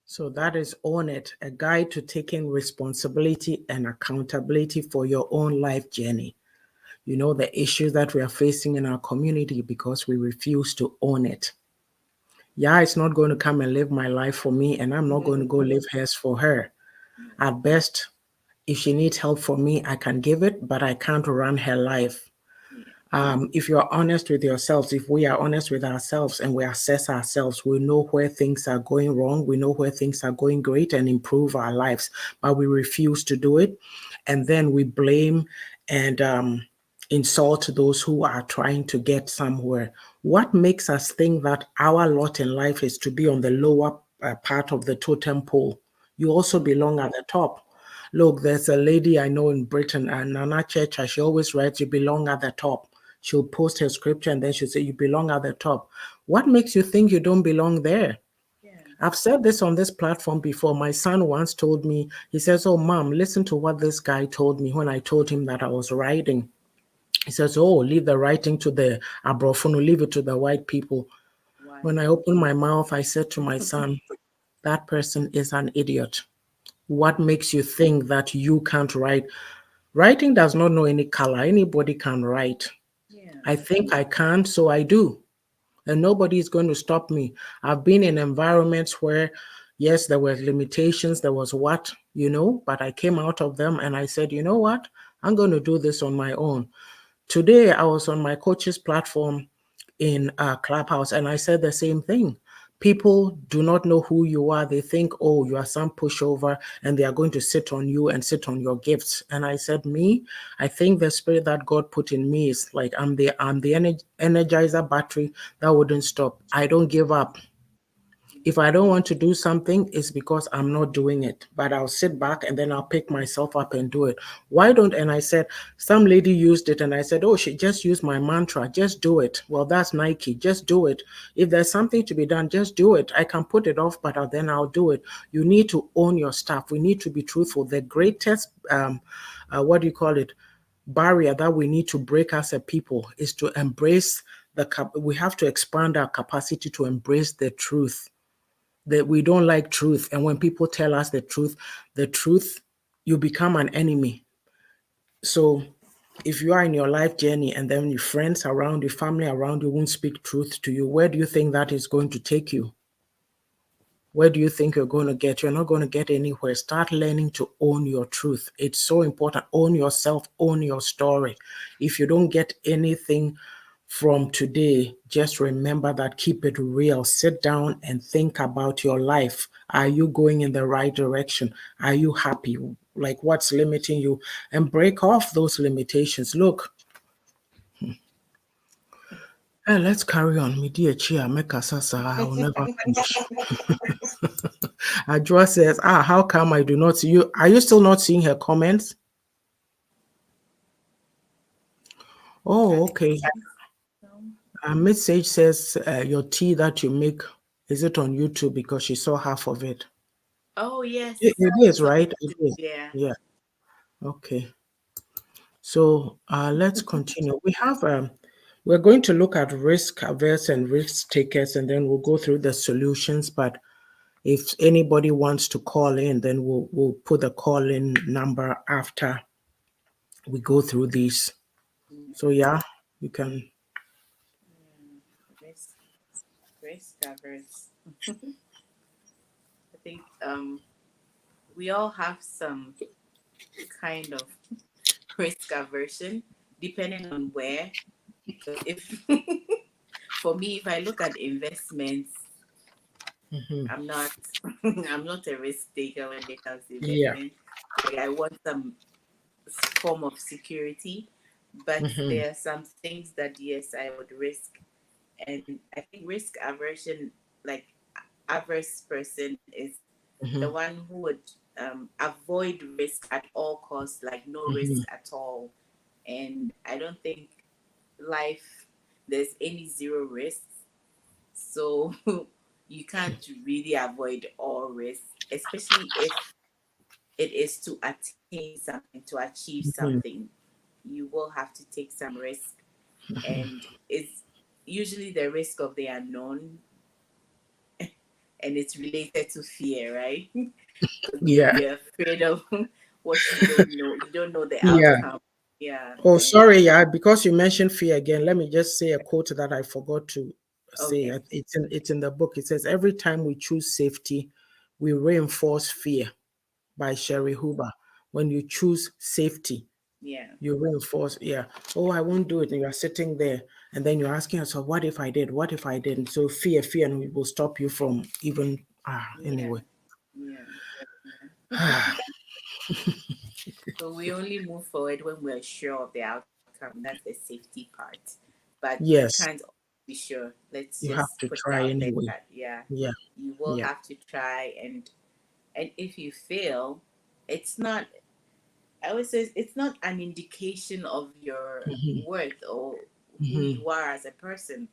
So that is Own It, a guide to taking responsibility and accountability for your own life journey. the issues that we are facing in our community because we refuse to own it. Yeah, it's not going to come and live my life for me, and I'm not going to go live hers for her. At best, if she needs help from me, I can give it, but I can't run her life. If you're honest with yourselves, if we are honest with ourselves and we assess ourselves, we know where things are going wrong, we know where things are going great and improve our lives, but we refuse to do it. And then we blame and insult those who are trying to get somewhere. What makes us think that our lot in life is to be on the lower part of the totem pole? You also belong at the top. Look, there's a lady I know in Britain, Nana Church, she always writes, you belong at the top. She'll post her scripture and then she'll say, you belong at the top. What makes you think you don't belong there? Yeah. I've said this on this platform before. My son once told me, he says, oh, Mom, listen to what this guy told me when I told him that I was writing. He says, oh, leave the writing to the Abrofunu, leave it to the white people. Why? When I opened my mouth, I said to my son, that person is an idiot. What makes you think that you can't write? Writing does not know any color. Anybody can write. Yeah. I think I can, so I do. And nobody is going to stop me. I've been in environments where, yes, there were limitations, there was what, but I came out of them and I said, you know what? I'm going to do this on my own. Today, I was on my coach's platform in Clubhouse and I said the same thing. People do not know who you are. They think, oh, you are some pushover and they are going to sit on you and sit on your gifts. And I said, I think the spirit that God put in me is like I'm the energizer battery that wouldn't stop. I don't give up. If I don't want to do something, it's because I'm not doing it. But I'll sit back and then I'll pick myself up and do it. And I said, some lady used it and I said, oh, she just used my mantra. Just do it. Well, that's Nike. Just do it. If there's something to be done, just do it. I can put it off, but then I'll do it. You need to own your stuff. We need to be truthful. The greatest, barrier that we need to break as a people is to embrace we have to expand our capacity to embrace the truth. That we don't like truth. And when people tell us the truth, you become an enemy. So if you are in your life journey and then your friends around you, family around you won't speak truth to you, where do you think that is going to take you? Where do you think you're going to get? You're not going to get anywhere. Start learning to own your truth. It's so important. Own yourself, own your story. If you don't get anything from today, just remember that, keep it real. Sit down and think about your life. Are you going in the right direction? Are you happy? Like, what's limiting you? And break off those limitations. Look, let's carry on. I will never finish. Ajua says, how come I do not see you? Are you still not seeing her comments? Oh, okay. Miss Sage says, your tea that you make, is it on YouTube? Because she saw half of it. Oh, yes. It is, right? It is. Yeah. Yeah. Okay. So let's continue. We're going to look at risk averse and risk takers, and then we'll go through the solutions. But if anybody wants to call in, then we'll put the call in number after we go through these. So yeah, you can. Risk averse. I think we all have some kind of risk aversion depending on where. So if for me, if I look at investments, I'm not I'm not a risk taker when it comes to investment. Like, I want some form of security, but there are some things that, yes, I would risk. And I think risk aversion, like averse person, is the one who would avoid risk at all costs, like no risk at all. And I don't think life there's any zero risks, so you can't really avoid all risks, especially if it is to attain something, to achieve something. You will have to take some risk, and it's usually the risk of the unknown, and it's related to fear, right? Yeah. You're afraid of what you don't know. You don't know the outcome. Yeah. Oh, And sorry, yeah, because you mentioned fear again. Let me just say a quote that I forgot to say. okay. It's in the book. It says, "Every time we choose safety, we reinforce fear." By Sherry Hoover. When you choose safety, Yeah. you reinforce. Yeah. Oh, I won't do it. And you are sitting there, and then you're asking yourself, "What if I did? What if I didn't?" So fear, and it will stop you from even. Yeah. Anyway. Yeah. Yeah. So we only move forward when we're sure of the outcome. That's the safety part. But you Yes, can't be sure. Let's you have just to put try out there anyway. that yeah, Yeah. you will Yeah. have to try, and if you fail, it's not, I always say it's not an indication of your Mm-hmm. worth or who Mm-hmm. you are as a person.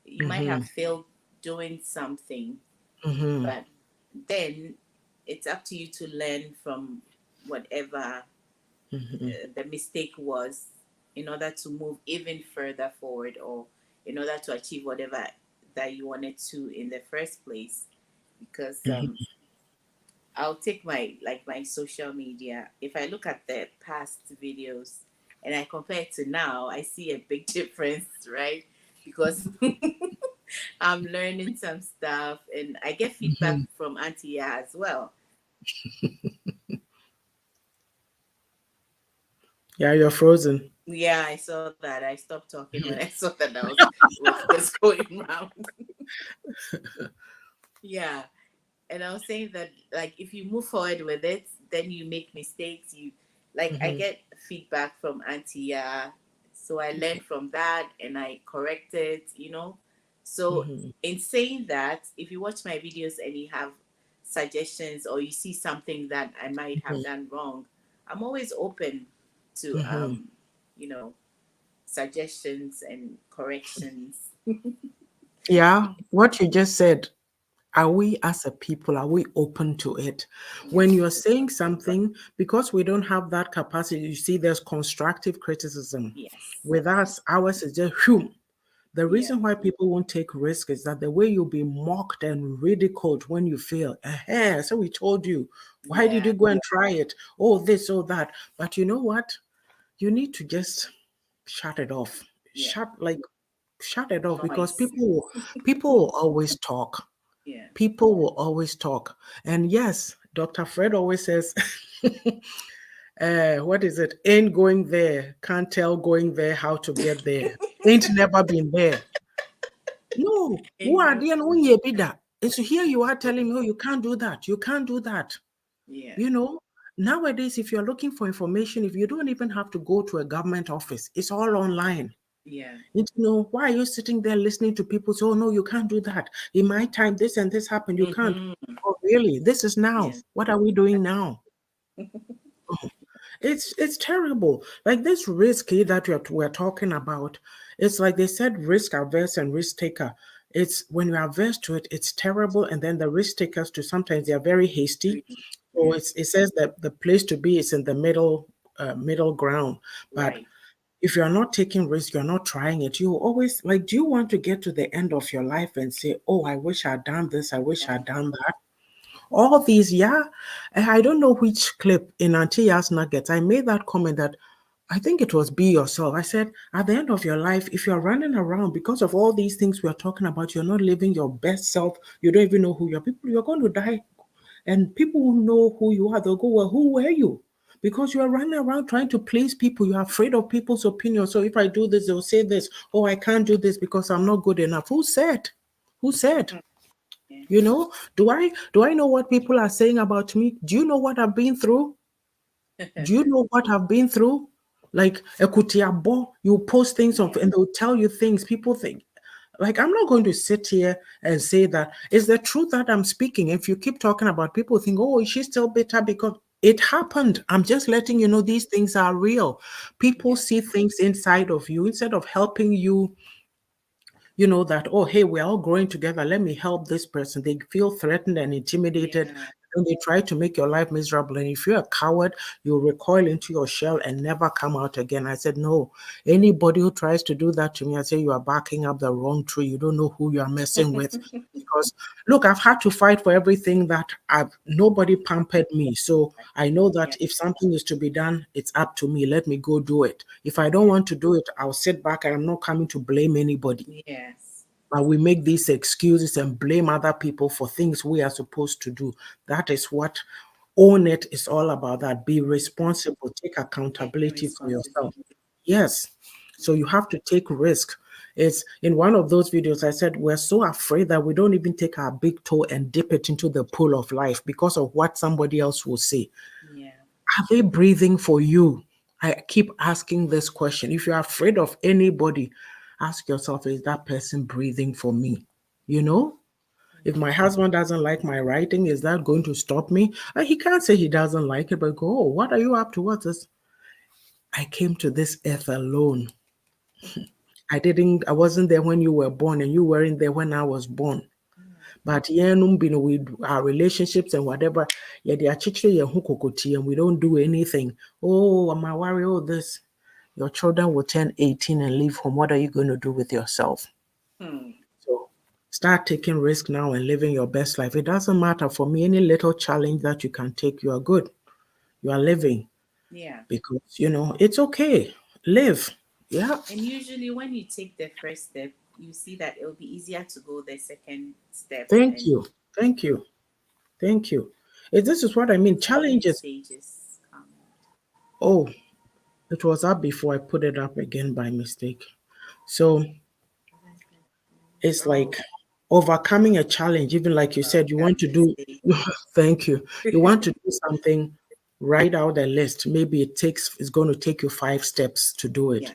You might Mm-hmm. have failed doing something, Mm-hmm. but then it's up to you to learn from whatever Mm-hmm. the mistake was, in order to move even further forward, or in order to achieve whatever that you wanted to in the first place. Because Mm-hmm. I'll take my social media. If I look at the past videos and I compare it to now, I see a big difference, right? Because I'm learning some stuff and I get feedback Mm-hmm. from Auntie Yaa'S as well. Yeah, you're frozen. Yeah, I saw that. I stopped talking when I saw that was going around. Yeah. And I was saying that, like, if you move forward with it, then you make mistakes. You, like, I Mm-hmm. get feedback from Auntie Yaa'S, so I learn from that and I correct it. So Mm-hmm. in saying that, if you watch my videos and you have suggestions or you see something that I might have done wrong, I'm always open to Mm-hmm. you know, suggestions and corrections. Yeah, what you just said, are we as a people, are we open to it? When Yes. you're saying something, because we don't have that capacity, you see, there's constructive criticism. Yes. With us, ours is just, whew. The Yeah. reason why people won't take risk is that the way you'll be mocked and ridiculed when you fail. So we told you, why did Yeah. you go and try it? Oh, this, oh, that. But you know what? You need to just shut it off. Yeah. Shut it off, because Noise. people will always talk. Yeah. People will always talk. And yes, Dr. Fred always says, what is it? Ain't going there. Can't tell going there how to get there. Ain't never been there. No, who And are no. they and who you be that? And so here you are telling me, oh, you can't do that. You can't do that. Yeah. You know, nowadays, if you're looking for information, if you don't even have to go to a government office, it's all online. Yeah. Why are you sitting there listening to people say, oh, no, you can't do that. In my time, this and this happened. You can't. Mm-hmm. Oh, really? This is now. Yeah. What are we doing now? It's terrible. Like this risky that we're talking about. It's like they said, risk averse and risk taker. It's when you're averse to it, it's terrible. And then the risk takers too, sometimes they are very hasty. So Yeah. it says that the place to be is in the middle ground. But Right. if you're not taking risk, you're not trying it, you always like, do you want to get to the end of your life and say, oh, I wish I'd done this, I wish I'd done that? All these, yeah. I don't know which clip in Auntie Yaa'S Nuggets. I made that comment that I think it was be yourself. I said, at the end of your life, if you're running around because of all these things we're talking about, you're not living your best self, you don't even know who you're, people, you're going to die. And people will know who you are. They'll go, well, who were you? Because you are running around trying to please people. You're afraid of people's opinion. So if I do this, they'll say this. Oh, I can't do this because I'm not good enough. Who said? Who said? Yeah. Do I know what people are saying about me? Do you know what I've been through? Do you know what I've been through? Like Ekutiabo, you post things Yeah. of and they'll tell you things. People think, like, I'm not going to sit here and say that it's the truth that I'm speaking. If you keep talking about, people think, oh, is she still bitter because it happened? I'm just letting you know these things are real. People Yeah. see things inside of you instead of helping you, that, oh, hey, we're all growing together. Let me help this person. They feel threatened and intimidated. Yeah. Then they try to make your life miserable. And if you're a coward, you'll recoil into your shell and never come out again. I said, no. Anybody who tries to do that to me, I say, you are backing up the wrong tree. You don't know who you are messing with. Because look, I've had to fight for everything that nobody pampered me. So I know that Yeah. if something is to be done, it's up to me. Let me go do it. If I don't want to do it, I'll sit back and I'm not coming to blame anybody. Yes. But we make these excuses and blame other people for things we are supposed to do. That is what Own It is all about. That be responsible, take Taking accountability for yourself. responsibility. Yes. So you have to take risk. It's in one of those videos I said we're so afraid that we don't even take our big toe and dip it into the pool of life because of what somebody else will say. Yeah. Are they breathing for you? I keep asking this question. If you're afraid of anybody, ask yourself, is that person breathing for me? You know? If my husband doesn't like my writing, is that going to stop me? He can't say he doesn't like it, but go, oh, what are you up to? What's this? I came to this earth alone. I wasn't there when you were born, and you weren't there when I was born. But yeah, with our relationships and whatever, yeah, they are chichi and we don't do anything. Oh, am I worried? Oh, this. Your children will turn 18 and leave home. What are you going to do with yourself? Hmm. So start taking risk now and living your best life. It doesn't matter for me, any little challenge that you can take, you are good. You are living Yeah. because, it's okay. Live. Yeah. And usually, when you take the first step, you see that it'll be easier to go the second step, Thank and you. Thank you. Thank you. This is what I mean. following Challenges. stages come. Oh, it was up before I put it up again by mistake. So it's Oh, like overcoming a challenge, even like you said, you want to overcoming do, stage. thank you. You want to do something, write out a list. Maybe it's going to take you 5 steps to do it. Yeah.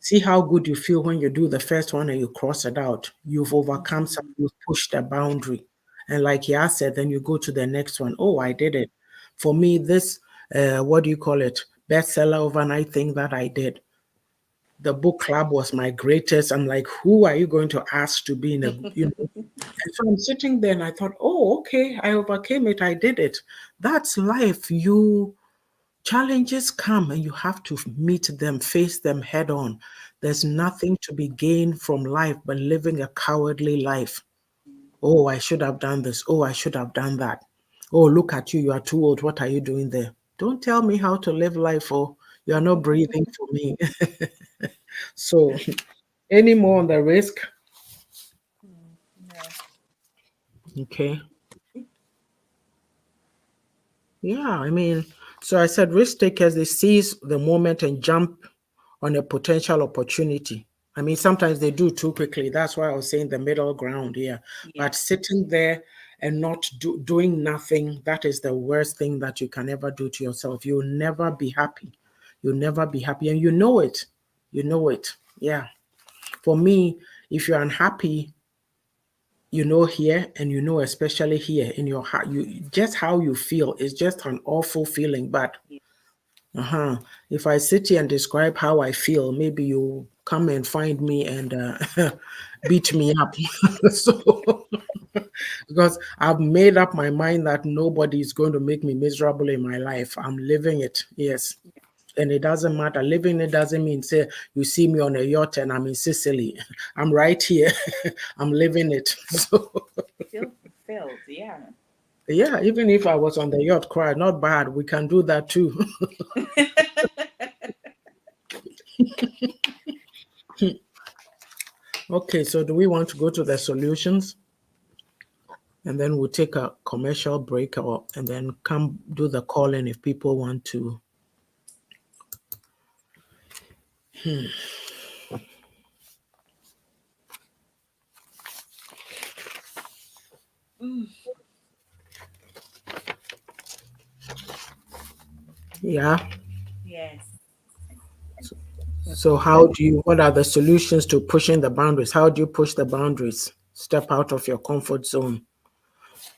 See how good you feel when you do the first one and you cross it out. You've overcome Mhm. something, you've pushed a boundary. And like Yah said, then you go to the next one. Oh, I did it. For me, this, what do you call it? Bestseller overnight thing that I did. The book club was my greatest. I'm like, who are you going to ask to be in a. And so I'm sitting there and I thought, oh, okay, I overcame it. I did it. That's life. Challenges come and you have to meet them, face them head on. There's nothing to be gained from life but living a cowardly life. Oh, I should have done this. Oh, I should have done that. Oh, look at you. You are too old. What are you doing there? Don't tell me how to live life. Oh, you are not breathing for me. So, any more on the risk? Yeah. Okay. Yeah, I mean, so I said risk takers, they seize the moment and jump on a potential opportunity. I mean, sometimes they do too quickly. That's why I was saying the middle ground here. Yeah. But sitting there and not doing nothing, that is the worst thing that you can ever do to yourself. You'll never be happy. You'll never be happy. And you know it. You know it. Yeah. For me, if you're unhappy, here and especially here in your heart, just how you feel is just an awful feeling. But Yeah. if I sit here and describe how I feel, maybe you come and find me and beat me up. So because I've made up my mind that nobody is going to make me miserable in my life. I'm living it. Yes. And it doesn't matter. Living it doesn't mean say you see me on a yacht and I'm in Sicily. I'm right here. I'm living it. So Feel fulfilled. Yeah. yeah, even if I was on the yacht cry, not bad. We can do that too. Okay, so do we want to go to the solutions? And then we'll take a commercial break and then come do the calling if people want to. Mm. Yeah. Yes. So what are the solutions to pushing the boundaries? How do you push the boundaries? Step out of your comfort zone.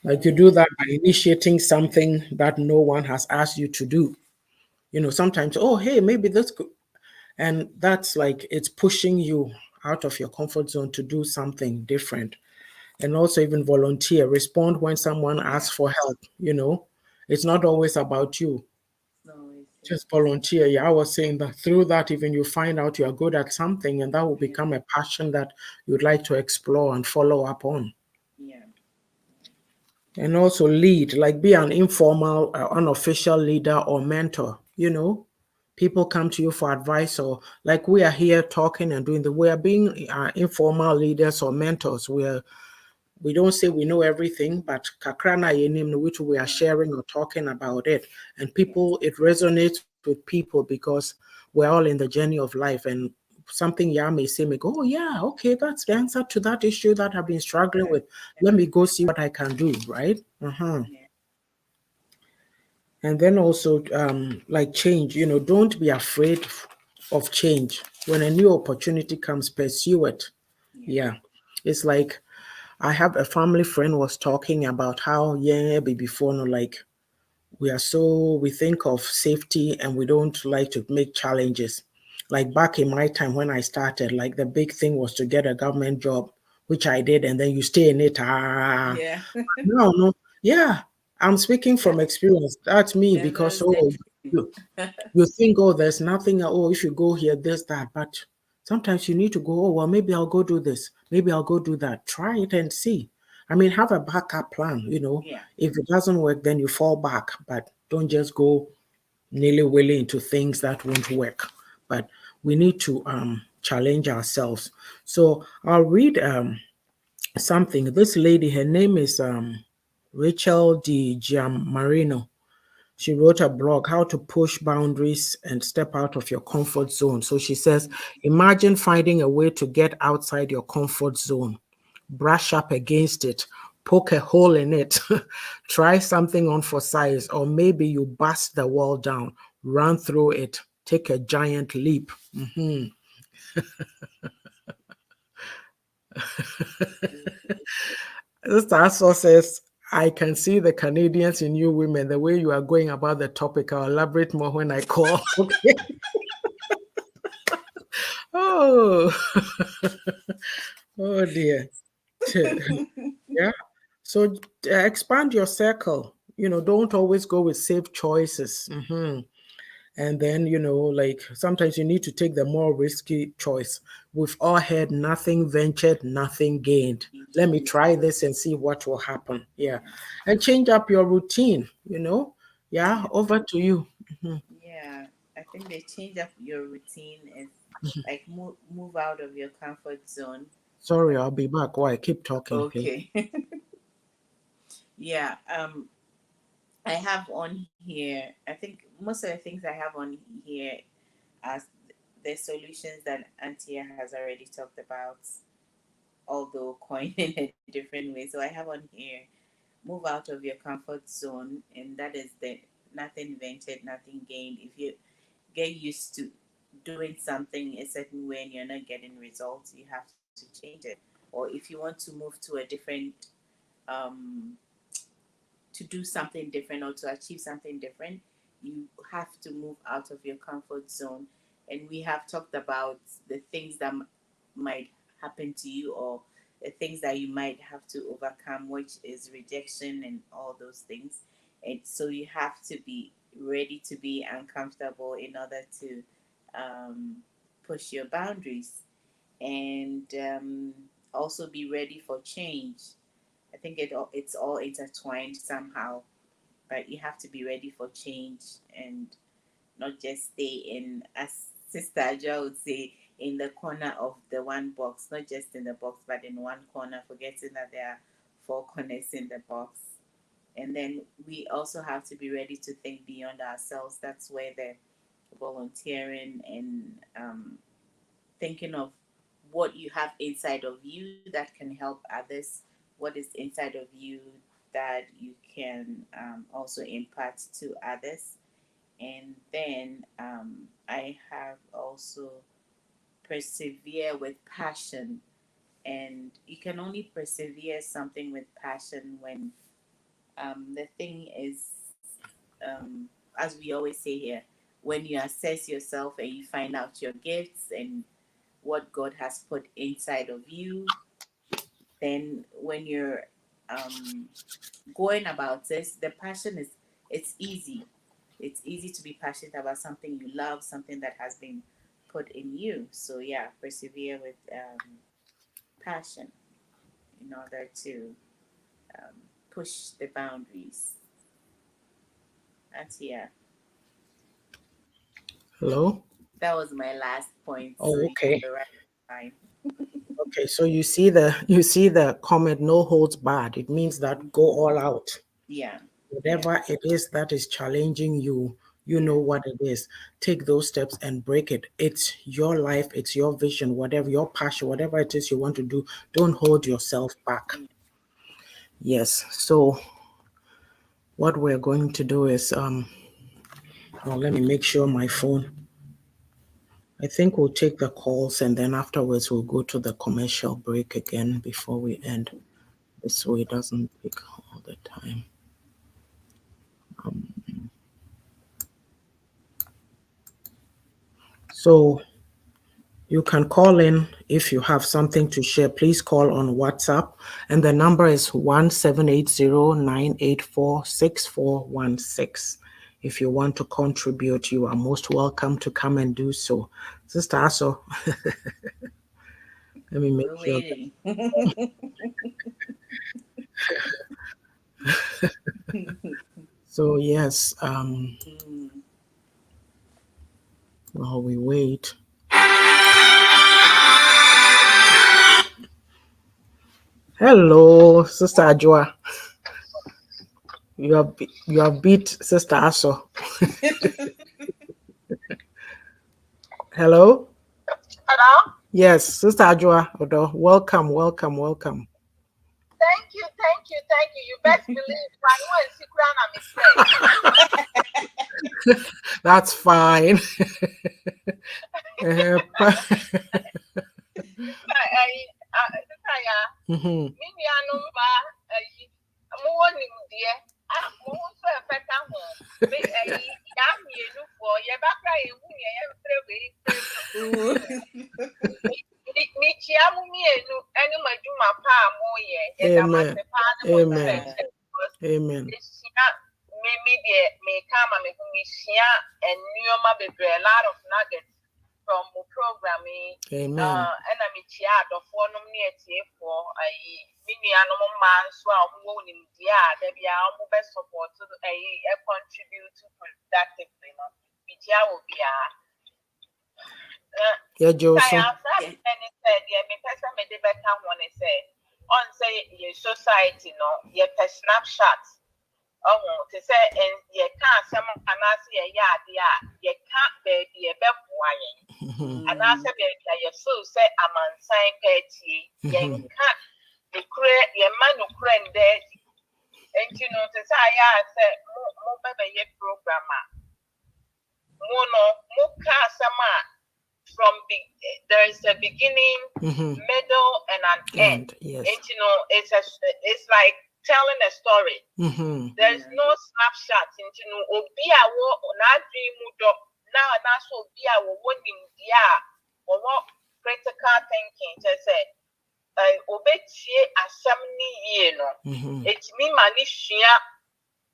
Like you do that by initiating something that no one has asked you to do. Sometimes, oh, hey, maybe this could, and that's like it's pushing you out of your comfort zone to do something different. And also even volunteer, respond when someone Yeah. asks for help, It's not always about you. No, it's Just volunteer. Yeah, I was saying that through that, even you find out you are good at something, and that will yeah, become a passion that you'd like to explore and follow up on. yeah, And also lead, like be an informal, unofficial leader or mentor. People come to you for advice, or like we are here talking and doing we are being informal leaders or mentors. We don't say we know everything, but kakrana yenim which we are yeah, sharing or talking about it, and yes, people, it resonates with people because we're all in the journey of life, and something may say, me go, oh yeah, okay, that's the answer to that issue that I've been struggling yeah, with. Let me go see what I can do, right? yeah, And then also, like change, don't be afraid of change. When a new opportunity comes, pursue it. yeah, Yeah, it's like I have a family friend was talking about how yeah, before no, like we think of safety and we don't like to make challenges. Like back in my time when I started, like the big thing was to get a government job, which I did, and then you stay in it. yeah. No, no, yeah, I'm speaking from experience. That's me And because that's the truth. you, you think, oh, there's nothing, oh, if you go here, this, that, but sometimes you need to go, oh, well, maybe I'll go do this, maybe I'll go do that. Try it and see. I mean, have a backup plan. Yeah, If it doesn't work, then you fall back, but don't just go nilly-willy into things that won't work. But we need to challenge ourselves. So I'll read something. This lady, her name is Rachel Di Giammarino. She wrote a blog, How to Push Boundaries and Step Out of Your Comfort Zone. So she says, imagine finding a way to get outside your comfort zone, brush up against it, poke a hole in it, try something on for size, or maybe you bust the wall down, run through it, take a giant leap. Mhm. This also says, I can see the Canadians in you women, the way you are going about the topic. I'll elaborate more when I call. Okay. Oh, oh dear. Yeah. So expand your circle. Don't always go with safe choices. And then, like sometimes you need to take the more risky choice. We've all heard nothing ventured, nothing gained. Let me try this and see what will happen. Yeah. yes, And change up your routine. Yeah. yeah, Over to you. yeah. I think they change up your routine is like move out of your comfort zone. Sorry, Like, I'll be back. Why? Keep talking, please. okay. Yeah. I have on here, I think most of the things I have on here are the solutions that Auntie has already talked about, although coined in a different way. So I have on here, move out of your comfort zone, and that is the nothing ventured, nothing gained. If you get used to doing something a certain way and you're not getting results, you have to change it. Or if you want to move to a different um, to do something different or to achieve something different, you have to move out of your comfort zone. And we have talked about the things that might happen to you, or the things that you might have to overcome, which is rejection and all those things. And so you have to be ready to be uncomfortable in order to um, push your boundaries, and also be ready for change. I think it's all intertwined somehow, but you have to be ready for change and not just stay in, as Sister Jo would say, in the corner of the one box, not just in the box, but in one corner, forgetting that there are four corners in the box. And then we also have to be ready to think beyond ourselves. That's where the volunteering and thinking of what you have inside of you that can help others, what is inside of you that you can also impart to others. And then I have also persevere with passion. And you can only persevere something with passion when the thing is, as we always say here, when you assess yourself and you find out your gifts and what God has put inside of you, then when you're going about this, the passion is, it's easy. It's easy to be passionate about something you love, something that has been put in you. So yeah, persevere with passion in order to push the boundaries. Auntie Yaa'S. Hello? That was my last point. So Oh, okay. you're right. Fine. Okay, so you see the comment, no holds barred. It means that go all out. Yeah. Whatever it is that is challenging you, you Yeah. know what it is. Take those steps and break it. It's your life, it's your vision, whatever your passion, whatever it is you want to do, don't hold yourself back. Yes. So what we're going to do is well, let me make sure my phone. I think we'll take the calls and then afterwards we'll go to the commercial break again before we end. This way it doesn't take all the time. So you can call in if you have something to share. Please call on WhatsApp, and the number is 1780-984-6416. If you want to contribute, you are most welcome to come and do so. Sister Aso, let me make We're sure. waiting. So yes, while we wait. Hello, Sister Ajua. You have beat Sister Aso. Hello? Hello? Yes, Sister Ajua Odo. Welcome. Thank you. You best believe my one That's fine. Amen. Amen. Amen. A lot of nuggets from programming. Amen. And I'm the phone for a mini animal man, so I'm going in the there be our best support to a contribute to productively. Will be Yeah, Joseph. and said, yeah, me person me the better one say on say your society no, your snapshots. Oh, to say and you can't some and I see a yard, yeah, you can't baby a bep wine. And I said, you so say I'm on sign petty, you can't the create your man who create there. And you know, to say, I said, more baby programmer. More customer from there is a beginning, middle, and an end. Yes. And you know, it's like telling a story. There's no snapshot. And you know, Obia wo na dream do now and that's Obia wo winning dia or what critical thinking to say obetie asam ni ye no. It's me manishia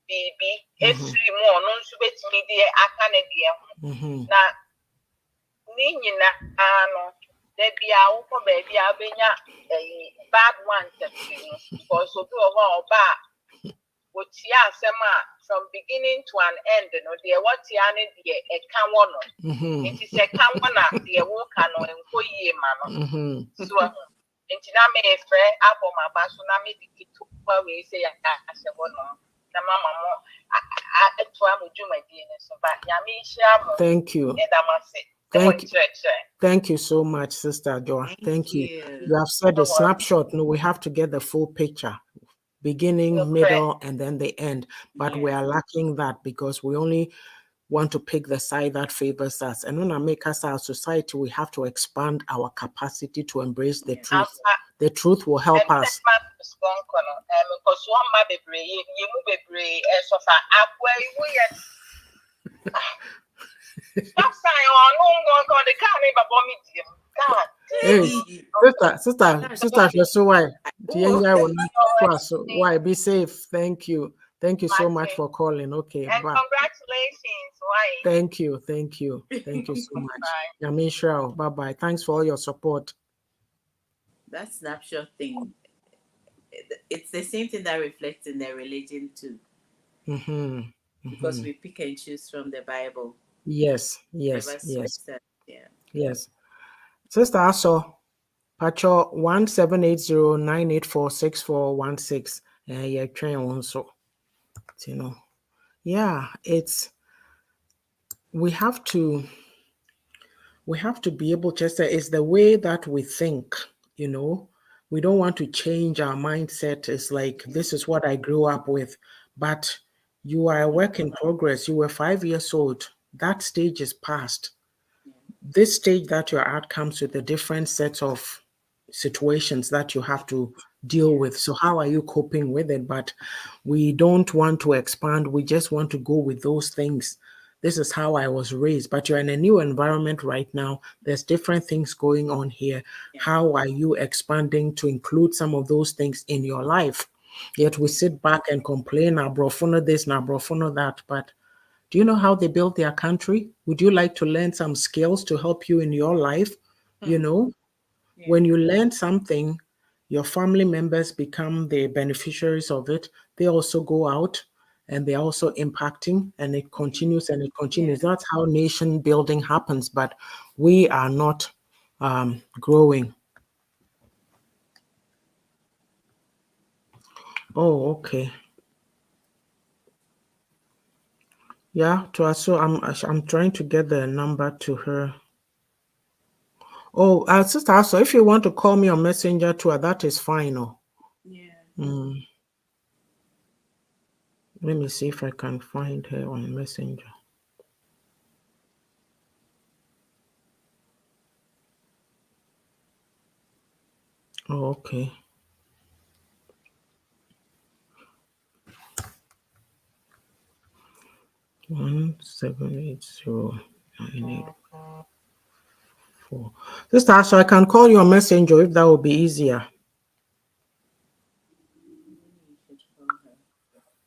baby every more no so betimi de aka na de na ni nyina ano there be a wo baby abenya bad one because obi o ba wotia asema from beginning to an end no de what ya ne de e kan wo no it is a kan wo na de wo kan no enko yie ma no so ntina me frɛ abɔ ma ba so na me di to we say ya asɛbɔ no na mama mo atwa mo dwumadi ne so ba ya me hyia mo. Thank you. Thank you so much, Sister Joa. Thank you. You have said a snapshot. No, we have to get the full picture. Beginning, middle, and then the end. But we are lacking that because we only want to pick the side that favors us. And when I make us our society, we have to expand our capacity to embrace the truth. The truth will help us. Hey, sister, so why? Why? Be safe. Thank you. Thank you so much for calling. Okay. And bye. congratulations. Why? Thank you. Thank you. Thank you so much. Yamisha, bye-bye. Thanks for all your support. That snapshot thing, it's the same thing that reflects in their religion too. Because we pick and choose from the Bible. Yes. Yeah. Yes. Sister Aso, Pacho 1780-984-6416. Yeah, train also. You know. Yeah, we have to be able to say it's the way that we think, you know. We don't want to change our mindset. It's like, this is what I grew up with, but you are a work in progress. You were 5 years old. That stage is past. This stage that you're at comes with a different set of situations that you have to deal with. So how are you coping with it? But we don't want to expand. We just want to go with those things. This is how I was raised, but you're in a new environment right now. There's different things going on here. How are you expanding to include some of those things in your life? Yet we sit back and complain, "Abrofono this, Abrofono that." But do you know how they built their country? Would you like to learn some skills to help you in your life? You know, when you learn something, your family members become the beneficiaries of it. They also go out and they're also impacting, and it continues and it continues. That's how nation building happens, but we are not growing. Oh, okay. Yeah, to us. So I'm trying to get the number to her. Oh, Sister Aso, if you want to call me on Messenger too, that is fine. Oh. Yeah. Let me see if I can find her on Messenger. Oh, okay. One 780-984. Sister Aso, I can call you on Messenger if that would be easier.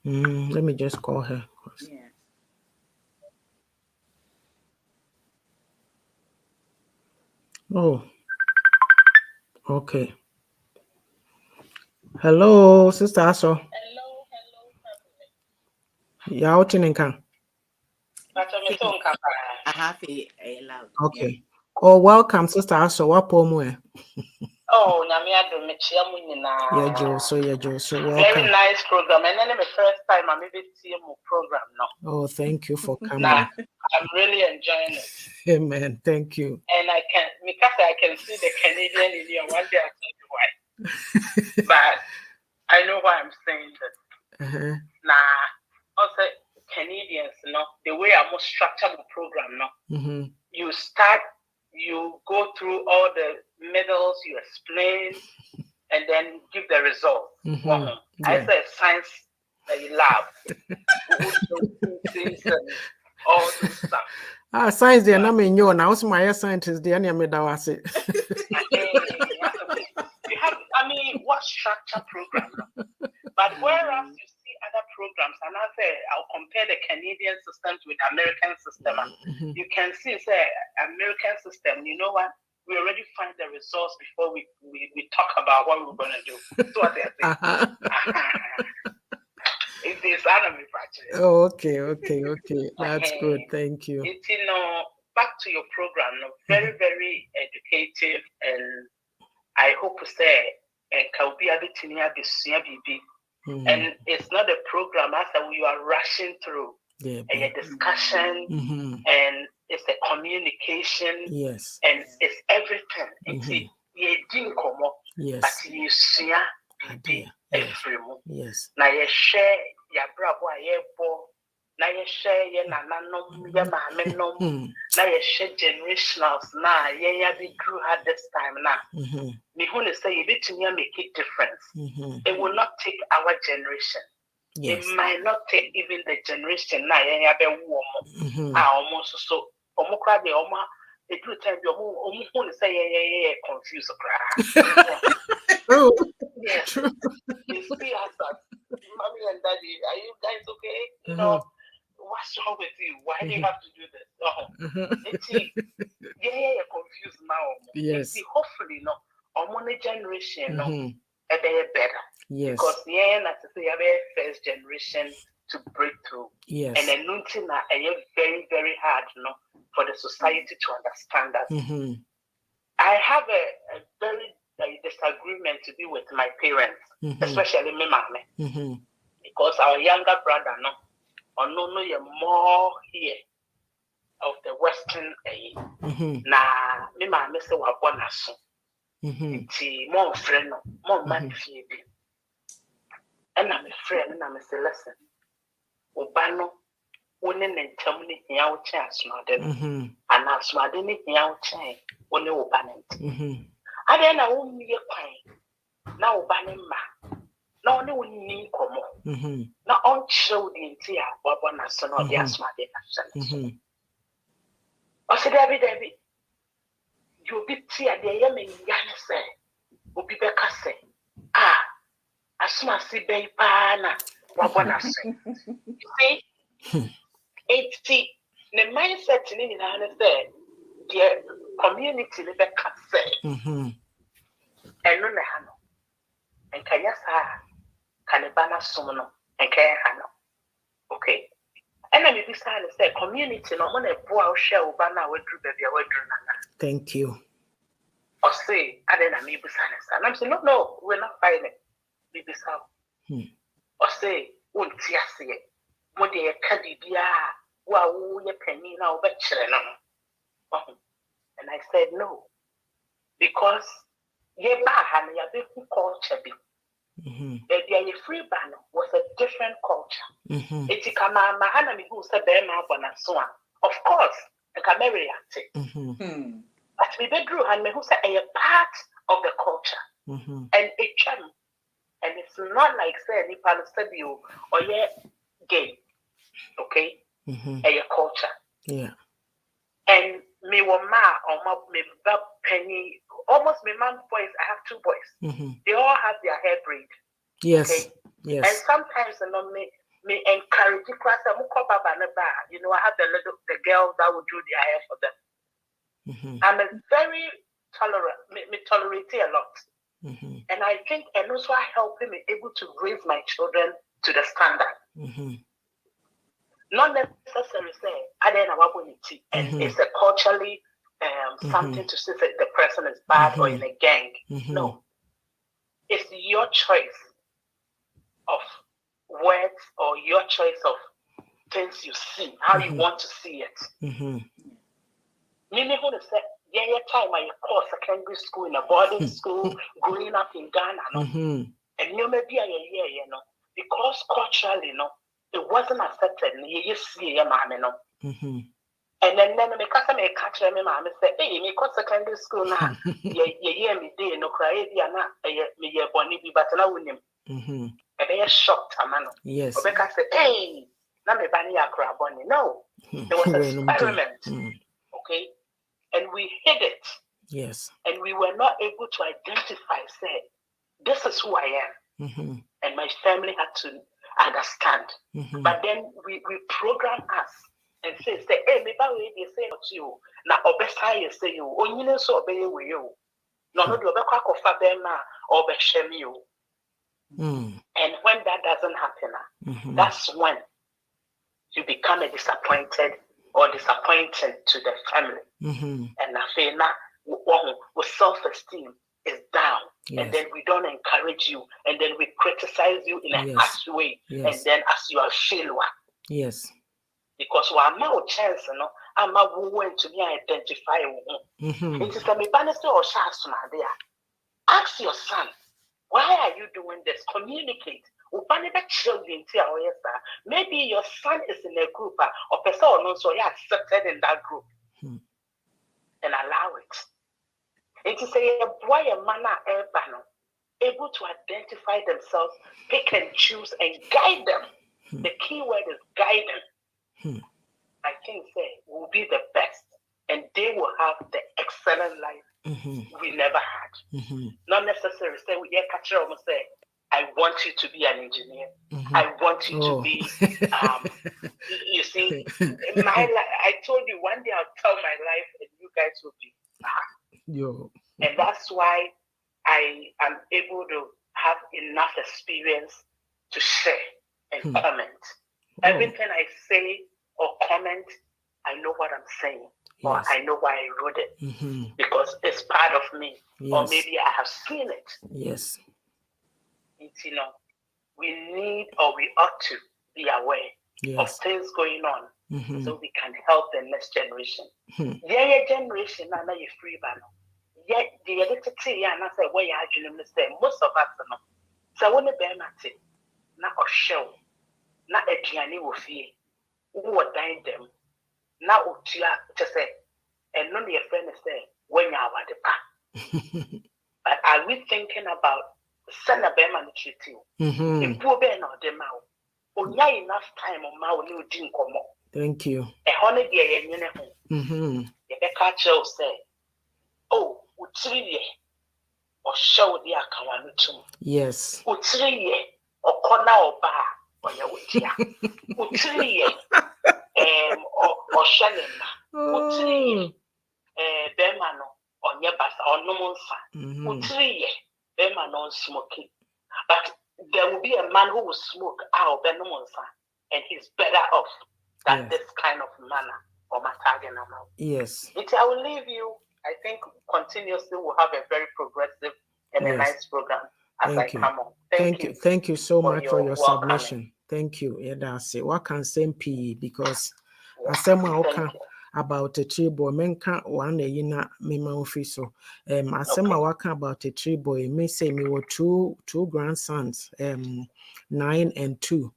Let me just call her. Yeah. Oh, okay. Hello, Sister Aso. Hello. You're out in Nkan. I have a loud. Okay. Oh, welcome, Sister Aso. What poem? Oh, Nyamiado Mechia Munina. Yeah, Joe. So welcome. Very nice program. And then the first time I'm able to see a program now. Oh, thank you for coming. I'm really enjoying it. Amen. Thank you. And I can see the Canadian in you. One day I'll tell you why. But I know why I'm saying that. Also Canadians, the way I must structure the program now. You go through all the medals, you explain, and then give the result. I say science that you love. All this stuff. Science, they're not me. Now, also my scientist, they are near me. You have, what structure program? But whereas you see other programs, and I'll compare the Canadian system with the American system. You can see, American system, you know what? We already find the results before we talk about what we're going to do. So what they're saying. It is anime practice. Oh, okay. That's good. Thank you. It's, back to your program, very, very educative, and I hope to say, and it's not a program as you are rushing through. A discussion, and it's a communication, yes, and it's everything. It's but you see yes. Now you share your bravo, now you share your nananom, your mamenom, now you share generationals. Now you be grew hard this time now. Me who say you need to make it difference. It will not take our generation. Yes. It might not take even the generation now. You have a woman. Almost so. It will tell you. Say confused. Yes. True. They see us as mommy and daddy. Are you guys okay? You know, what's wrong with you? Why do you have to do this? Yeah, confused now. Yes. Hopefully, no, our generation, no, a better. Yes. Because yeah, as I say, our first generation to break through. Yes. And then nothing that very, very hard, no, for the society to understand that. I have a very disagreement to be with my parents, especially my mom, because our younger brother, no, or no, you're more here of the Western na me mom say wa bona so. Ti mo friend no, mo man fie bi. And I'm a friend, and I'm a listen. Obano, one in ntam ni hia wo chen asmade no. And asmade ni hia wo chen, one obanent. Ade na wo miye kwan. Na obane ma. Na one woni komo. Na on show the ntia wa bona so na the asmade na so. O se David, you be tia de ye me yan se. Obi beka se. Asuma si be pa na wa bona so. You see? It's the mindset in the the community in the and no hano and kayasa kanibana sumno and kayano. Okay. And I may be silent say community no one a boa share ubana we drew baby we drew nana. Thank you. Or say I then I may be silent. And I'm saying no, we're not fighting. Baby sao. Or say won't see it. When they kadibia wow ye penny now and I said no, because ye bahan ya big culture be the free ban was a different culture. It's kama mahana mi who said of course and camera but me bedroom and me who said a part of the culture and it and it's not like say any part of you or ye gay. Okay, a culture. Yeah. And me wa or me penny almost my mom boys. I have two boys. They all have their hair braid. Yes. Okay? Yes. And sometimes you know me encourage the class. You know, I have the girls that would do their hair for them. I'm a very tolerant. Me tolerate a lot. And I think and also helping me able to raise my children to the standard. Not necessarily say I don't know and it's a culturally something to say that the person is bad or in a gang. No. It's your choice of words or your choice of things you see, how you want to see it. Meaning who say, yeah, time I course secondary school in a boarding school, growing up in Ghana, no? And you may be you know, because culturally, no, it wasn't accepted. You see, your mommy, no. And then me me catch me mommy say, hey, me go secondary school now. Yeah, me day no cry, me bonny be but now win him. And they are shocked, amano. Yes. Rebecca say, hey, na me bani akra bonny. No, there was an experiment. Okay, and we hid it. Yes. And we were not able to identify. Say, this is who I am. And my family had to understand. But then we program us and say, hey, maybe they say to you, now obesa you say you, oh, you know, so obey you. No, the obeka kofa bema or beshem you. And when that doesn't happen, that's when you become a disappointed or disappointing to the family. And I feel now, with self-esteem is down. Yes. And then we don't encourage you, and then we criticize you in a harsh way, and then as you are failure. Yes. Because we're not chance, you know, I'm not going to be identified. It is a mechanism or chance, my dear. Ask your son, why are you doing this? Communicate. Maybe your son is in a group or person or so you're accepted in that group. And allow it. It is a boy and man able to identify themselves, pick and choose, and guide them. The key word is guidance. I think say will be the best, and they will have the excellent life we never had. Not necessarily say we catch almost say, I want you to be an engineer. I want you to be you see, my life, I told you one day I'll tell my life and you guys will be back. And that's why I am able to have enough experience to share and comment. Everything I say or comment, I know what I'm saying. Or I know why I wrote it. Because it's part of me. Or maybe I have seen it. Yes. It's, you know, we need or we ought to be aware of things going on so we can help the next generation. Yeah, generation, I'm not free banner. Yet the editor, and I say, where you say most of us, so when the bear matter, not a show, not a piano will feel, who are dying them, now to say, and none of your friends say, when you are the but are we thinking about send a bear man treat you? If poor bear not them out, or not enough time on my new drink or more. Thank you. A honey dear, you know, the catcher say, oh, Utriye or show the Akawanutum. Yes. Utriye or Kona or Ba or Yawutia. Utriye or Shanema. Utriye Bemano or Yabasa or Nomonsa. Utriye Bemano smoking. But there will be a man who will smoke out Benomonsa and he's better off than this kind of manner or Mataganamo. Yes. I will leave you. I think continuously we'll have a very progressive and a nice program as I come on. Thank you. Thank you so much for your submission. Thank you. Yeah, that's it. What can say PE because as someone about a tree boy, men can't one a yina me my officer. As someone walking about a tree boy, may say me were two grandsons, 9 and 2.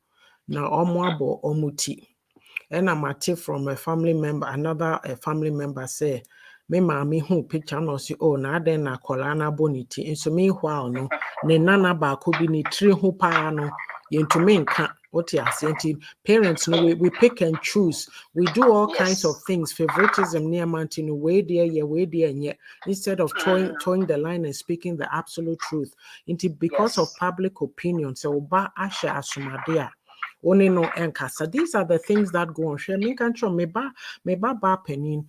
Now Omwabo Omuti. And I'm at from a family member, another family member say. Me maami hu picture no si na den na kola na boniti nso meanwhile no ne nana ba ko bi ni tiri hu pa no yentumi nka what you say parents no we pick and choose, we do all kinds of things, favoritism near mountain way there nye instead of towing the line and speaking the absolute truth into because of public opinion so ba asha asumade only no enkasa. These are the things that go on. Share me control me ba penin.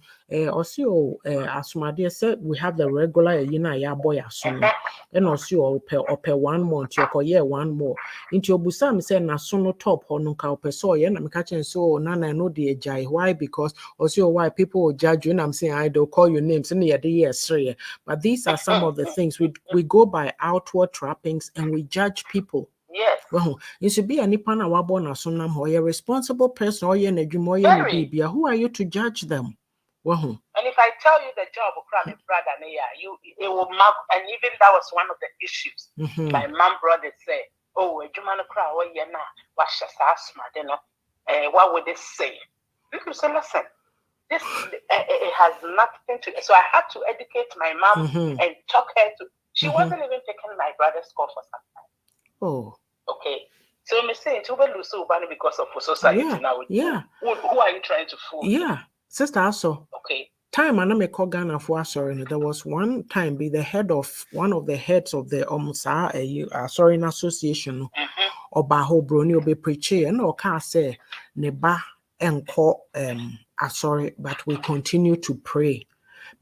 Also asumade said we have the regular ya boy asumi. And also ope 1 month your 1 more. Into your busam say na sono top honunka ope so na me catching so nana no the jai. Why? Because also why people will judge you and I'm saying I don't call your names in the years. But these are some of the things we go by outward trappings and we judge people. Yes. Well, you should be a nipana wabona sonam or a responsible person or a baby. Who are you to judge them? Well, and if I tell you the job of crime brother, it will mark, and even that was one of the issues. My mom brother said, oh, a Jumana crowd, what you know, what's just asthma, you know, what would they say? You can say, listen, this it has nothing to. So I had to educate my mom and talk her to. She wasn't even taking my brother's call for some time. Oh. Okay. So I'm saying to lose because of society now. Yeah. Who are you trying to fool? Yeah. Sister also. Okay. Time and I'm a Ghana for sorry. There was one time be the head of one of the heads of the sorry association or Baho Brony will be preaching and or can say neba enko sorry, but we continue to pray.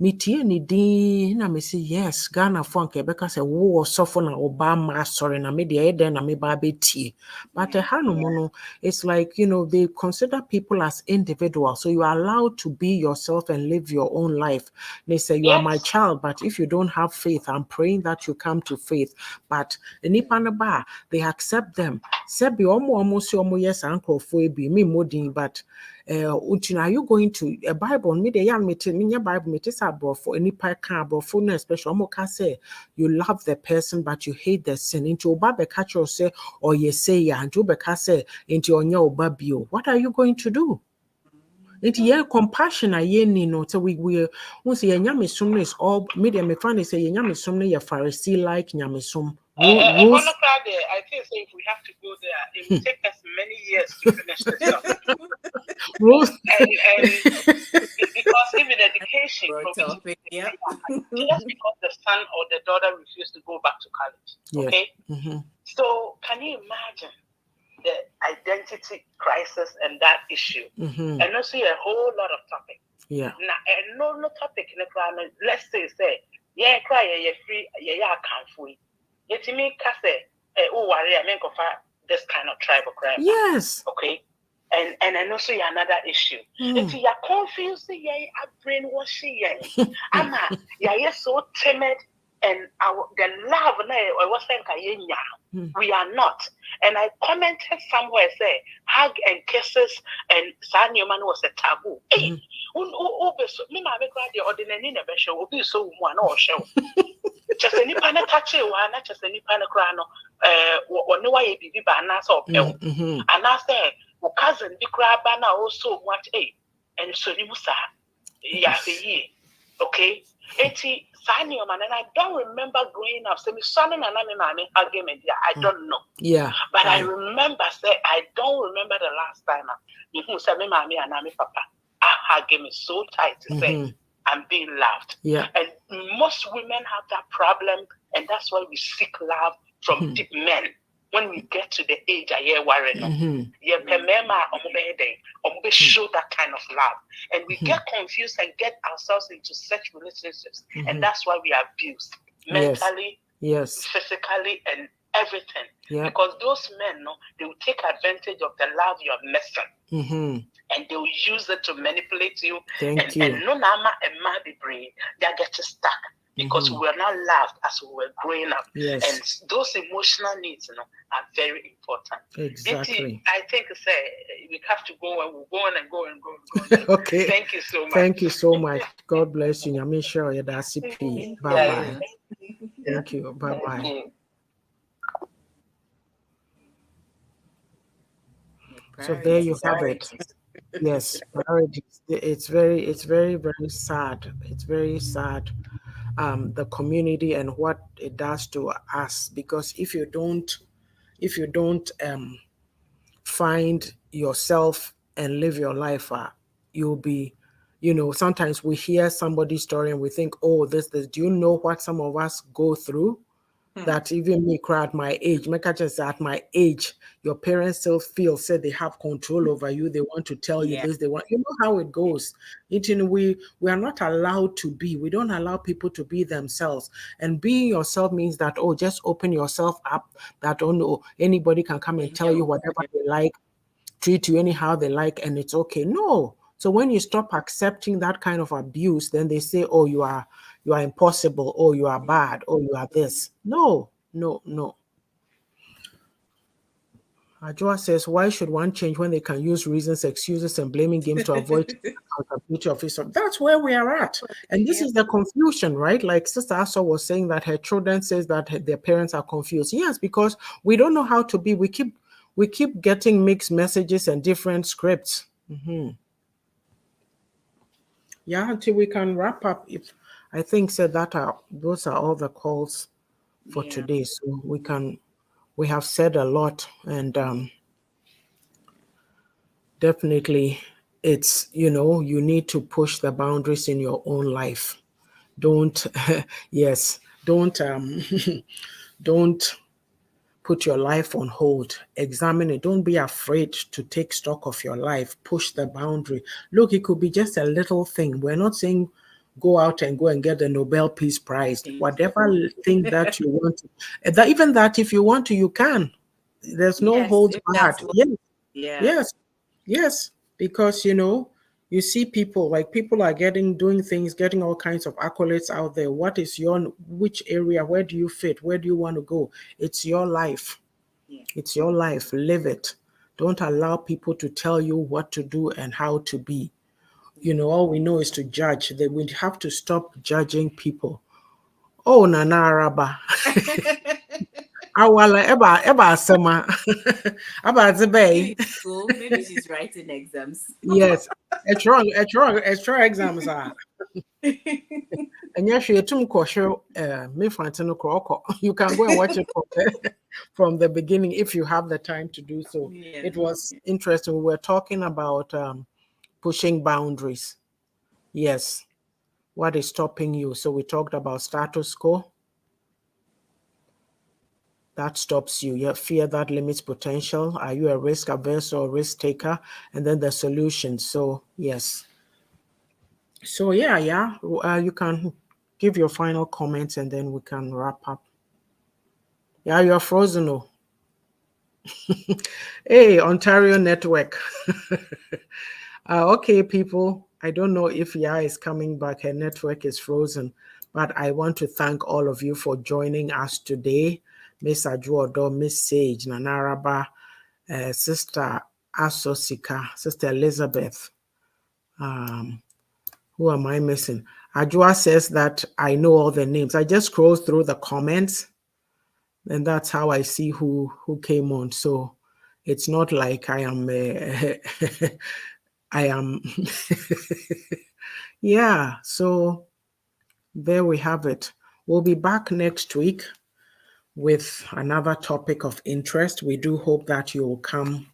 Metie ni din na me say yes Ghana funk Rebecca say wo suffer na Obama sorry na me dey then na me ba betie but no it's like they consider people as individuals, so you are allowed to be yourself and live your own life. They say you are my child, but if you don't have faith, I'm praying that you come to faith. But they accept them. Sebi omo yes uncle for be me modin, but are you going to a Bible me the young me Bible me for any car for no especially say you love the person but you hate the sin into Oba catch or say or you say ya and Jobe say into your babio. What are you going to do? It's compassion so we once nyamisum is all media me find say nyamisum ya Pharisee like nyamisum. I think so if we have to go there, it will take us many years to finish this stuff. And because even education, topic. Yeah. Just because the son or the daughter refused to go back to college. Okay. Mm-hmm. So can you imagine the identity crisis and that issue? Mm-hmm. And also a whole lot of topics. Yeah. Now, no topic in the crowd. Let's say, yeah, cry, yeah, free, yeah, can't free. Yet to me, oh, I mean, this kind of tribe of crime. Yes. Okay. And also another issue. If you are confused, yeah, I brainwashing, yeah, Anna, yeah, so timid, and the love, I was saying, we are not. And I commented somewhere, say, hug and kisses, and San Newman was a taboo. Hey, me, my the ordinary never show will be so one or show. Just any pana touch it, one, not just any pana crano, or no way be bananas or pill. And I said, cousin, the crab banner also much and so you must okay. 80 Sanya man, and I don't remember growing up. So, son and I'm argument. Yeah, I don't know. Yeah, but I remember. Say, I don't remember the last time. You said, "Me, mommy, and me, papa." I gave me so tight to say I'm being loved. Yeah, and most women have that problem, and that's why we seek love from deep men. When we get to the age I hear worrying, show that kind of love. And we get confused and get ourselves into such relationships. And that's why we are abused mentally, physically, and everything. Yeah. Because those men, they will take advantage of the love you're missing. And they will use it to manipulate you. Thank you. And no nama and madi brain, they get stuck. Because we were not loved as we were growing up. Yes. And those emotional needs, are very important. Exactly. I think we have to go and we'll go on and go and go. Okay. Thank you so much. Thank you so much. God bless you. I'm sure you're that CP. Bye-bye. Thank you. Bye-bye. So there you have it. Yes, priorities. It's very, very sad. It's very sad. The community and what it does to us, because if you don't find yourself and live your life, you'll be, sometimes we hear somebody's story and we think, oh, this, do you know what some of us go through? That even me cry at my age, at my age, your parents still said they have control over you. They want to tell you this, they want, how it goes. We are not allowed to be. We don't allow people to be themselves. And being yourself means that, just open yourself up, that, anybody can come and tell you whatever they like, treat you anyhow they like, and it's okay. No. So when you stop accepting that kind of abuse, then they say, oh, you are impossible, oh, you are bad, oh, you are this. No. Ajua says, why should one change when they can use reasons, excuses, and blaming games to avoid accountability of it? That's where we are at. And this is the confusion, right? Like Sister Asa was saying that her children says that their parents are confused. Yes, because we don't know how to be. We keep getting mixed messages and different scripts. Yeah, until we can wrap up. If I think those are all the calls for today. So we have said a lot, and definitely it's, you need to push the boundaries in your own life. Don't don't put your life on hold. Examine it. Don't be afraid to take stock of your life. Push the boundary. Look, it could be just a little thing. We're not saying go out and get the Nobel Peace Prize. Whatever thing that you want to, even that if you want to, you can. There's no hold back. Yes. Because you see people are doing things, getting all kinds of accolades out there. What is which area? Where do you fit? Where do you want to go? It's your life. It's your life. Live it. Don't allow people to tell you what to do and how to be. All we know is to judge. They will have to stop judging people. Oh, Nana Araba. Awala eba sema. Aba zebe. Maybe she's writing exams. Yes. Extra exams are. And yes, you can go and watch it from the beginning if you have the time to do so. It was interesting. We were talking about pushing boundaries. Yes. What is stopping you? So we talked about status quo. That stops you. Your fear that limits potential. Are you a risk averse or risk taker? And then the solution. So yes. So yeah, you can give your final comments and then we can wrap up. Yeah, you're frozen. Oh. Hey, Ontario Network. Okay, people. I don't know if Yaa'S is coming back. Her network is frozen. But I want to thank all of you for joining us today. Miss Ajuodo, Miss Sage, Nanaraba, Sister Asosika, Sister Elizabeth. Who am I missing? Ajua says that I know all the names. I just scroll through the comments, and that's how I see who came on. So it's not like I am I am yeah, so there we have it. We'll be back next week with another topic of interest. We do hope that you will come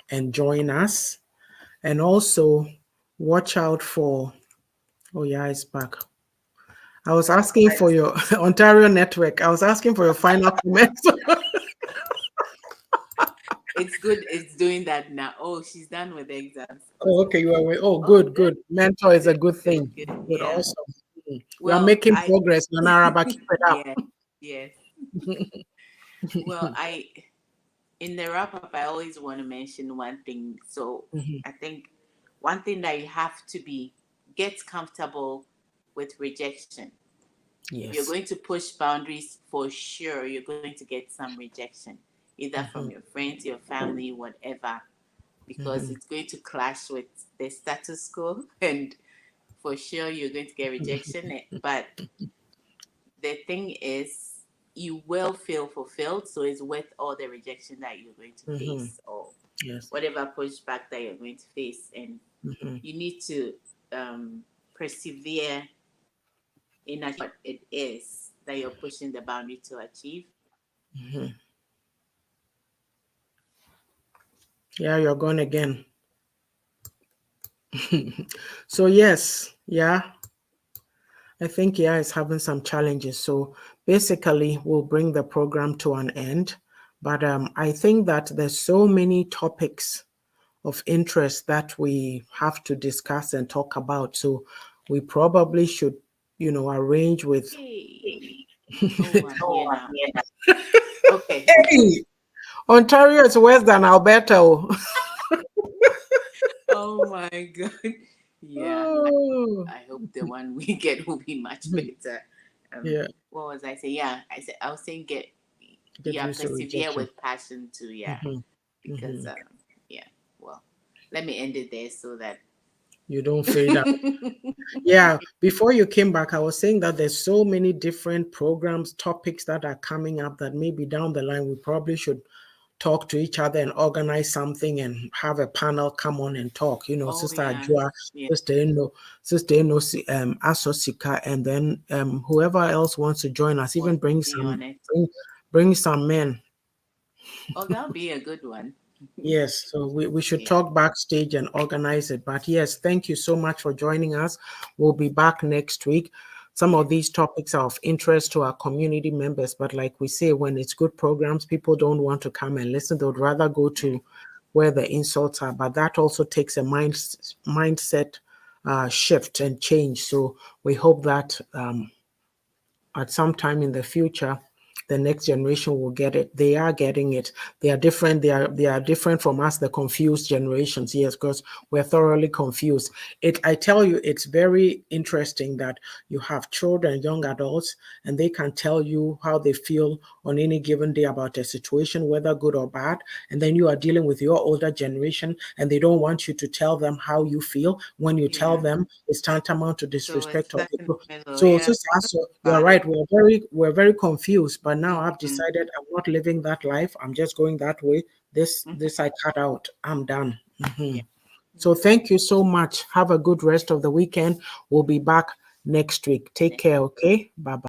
and join us. And also watch out for, oh yeah, it's back. I was asking for your Ontario Network. I was asking for your final comments. It's good. It's doing that now. Oh, she's done with the exams. Oh, okay, you are away. Oh, good. Mentor is a good thing. Good, Good, yeah. awesome. You Well, are making progress, Nanaraba. Keep it up. Yes. Well, in the wrap up, I always want to mention one thing. So I think one thing that you have to get comfortable with rejection. Yes. If you're going to push boundaries, for sure, you're going to get some rejection, either from your friends, your family, whatever, because it's going to clash with the status quo, and for sure you're going to get rejection. But the thing is, you will feel fulfilled, so it's worth all the rejection that you're going to face, or whatever pushback that you're going to face, and you need to persevere in what it is that you're pushing the boundary to achieve. Yeah, you're gone again. So yes, I think is having some challenges. So basically we'll bring the program to an end. But I think that there's so many topics of interest that we have to discuss and talk about. So we probably should, arrange with. Hey. Oh, I'm here now. Okay. Hey, Ontario is worse than Alberta. Oh my God. Yeah. Oh. I hope the one we get will be much better. What was I saying? Yeah, I was saying persevere with passion too. Yeah, because well, let me end it there so that you don't fade out. Yeah, before you came back, I was saying that there's so many different programs, topics that are coming up that maybe down the line we probably should talk to each other and organize something and have a panel come on and talk. Sister Ajua, Sister Eno, Asosika, and then whoever else wants to join us, even bring some men. Oh, that'll be a good one. Yes, so we should talk backstage and organize it. But yes, thank you so much for joining us. We'll be back next week. Some of these topics are of interest to our community members, but like we say, when it's good programs, people don't want to come and listen. They would rather go to where the insults are. But that also takes a mindset shift and change. So we hope that at some time in the future, the next generation will get it. They are getting it. They are different. They are different from us, the confused generations. Yes, because we're thoroughly confused. I tell you, it's very interesting that you have children, young adults, and they can tell you how they feel on any given day about a situation, whether good or bad. And then you are dealing with your older generation, and they don't want you to tell them how you feel. When you tell them, it's tantamount to disrespect. So you're right. We're very confused. But now I've decided I'm not living that life. I'm just going that way. This I cut out. I'm done. So thank you so much. Have a good rest of the weekend. We'll be back next week. Take care. Okay. Bye-bye.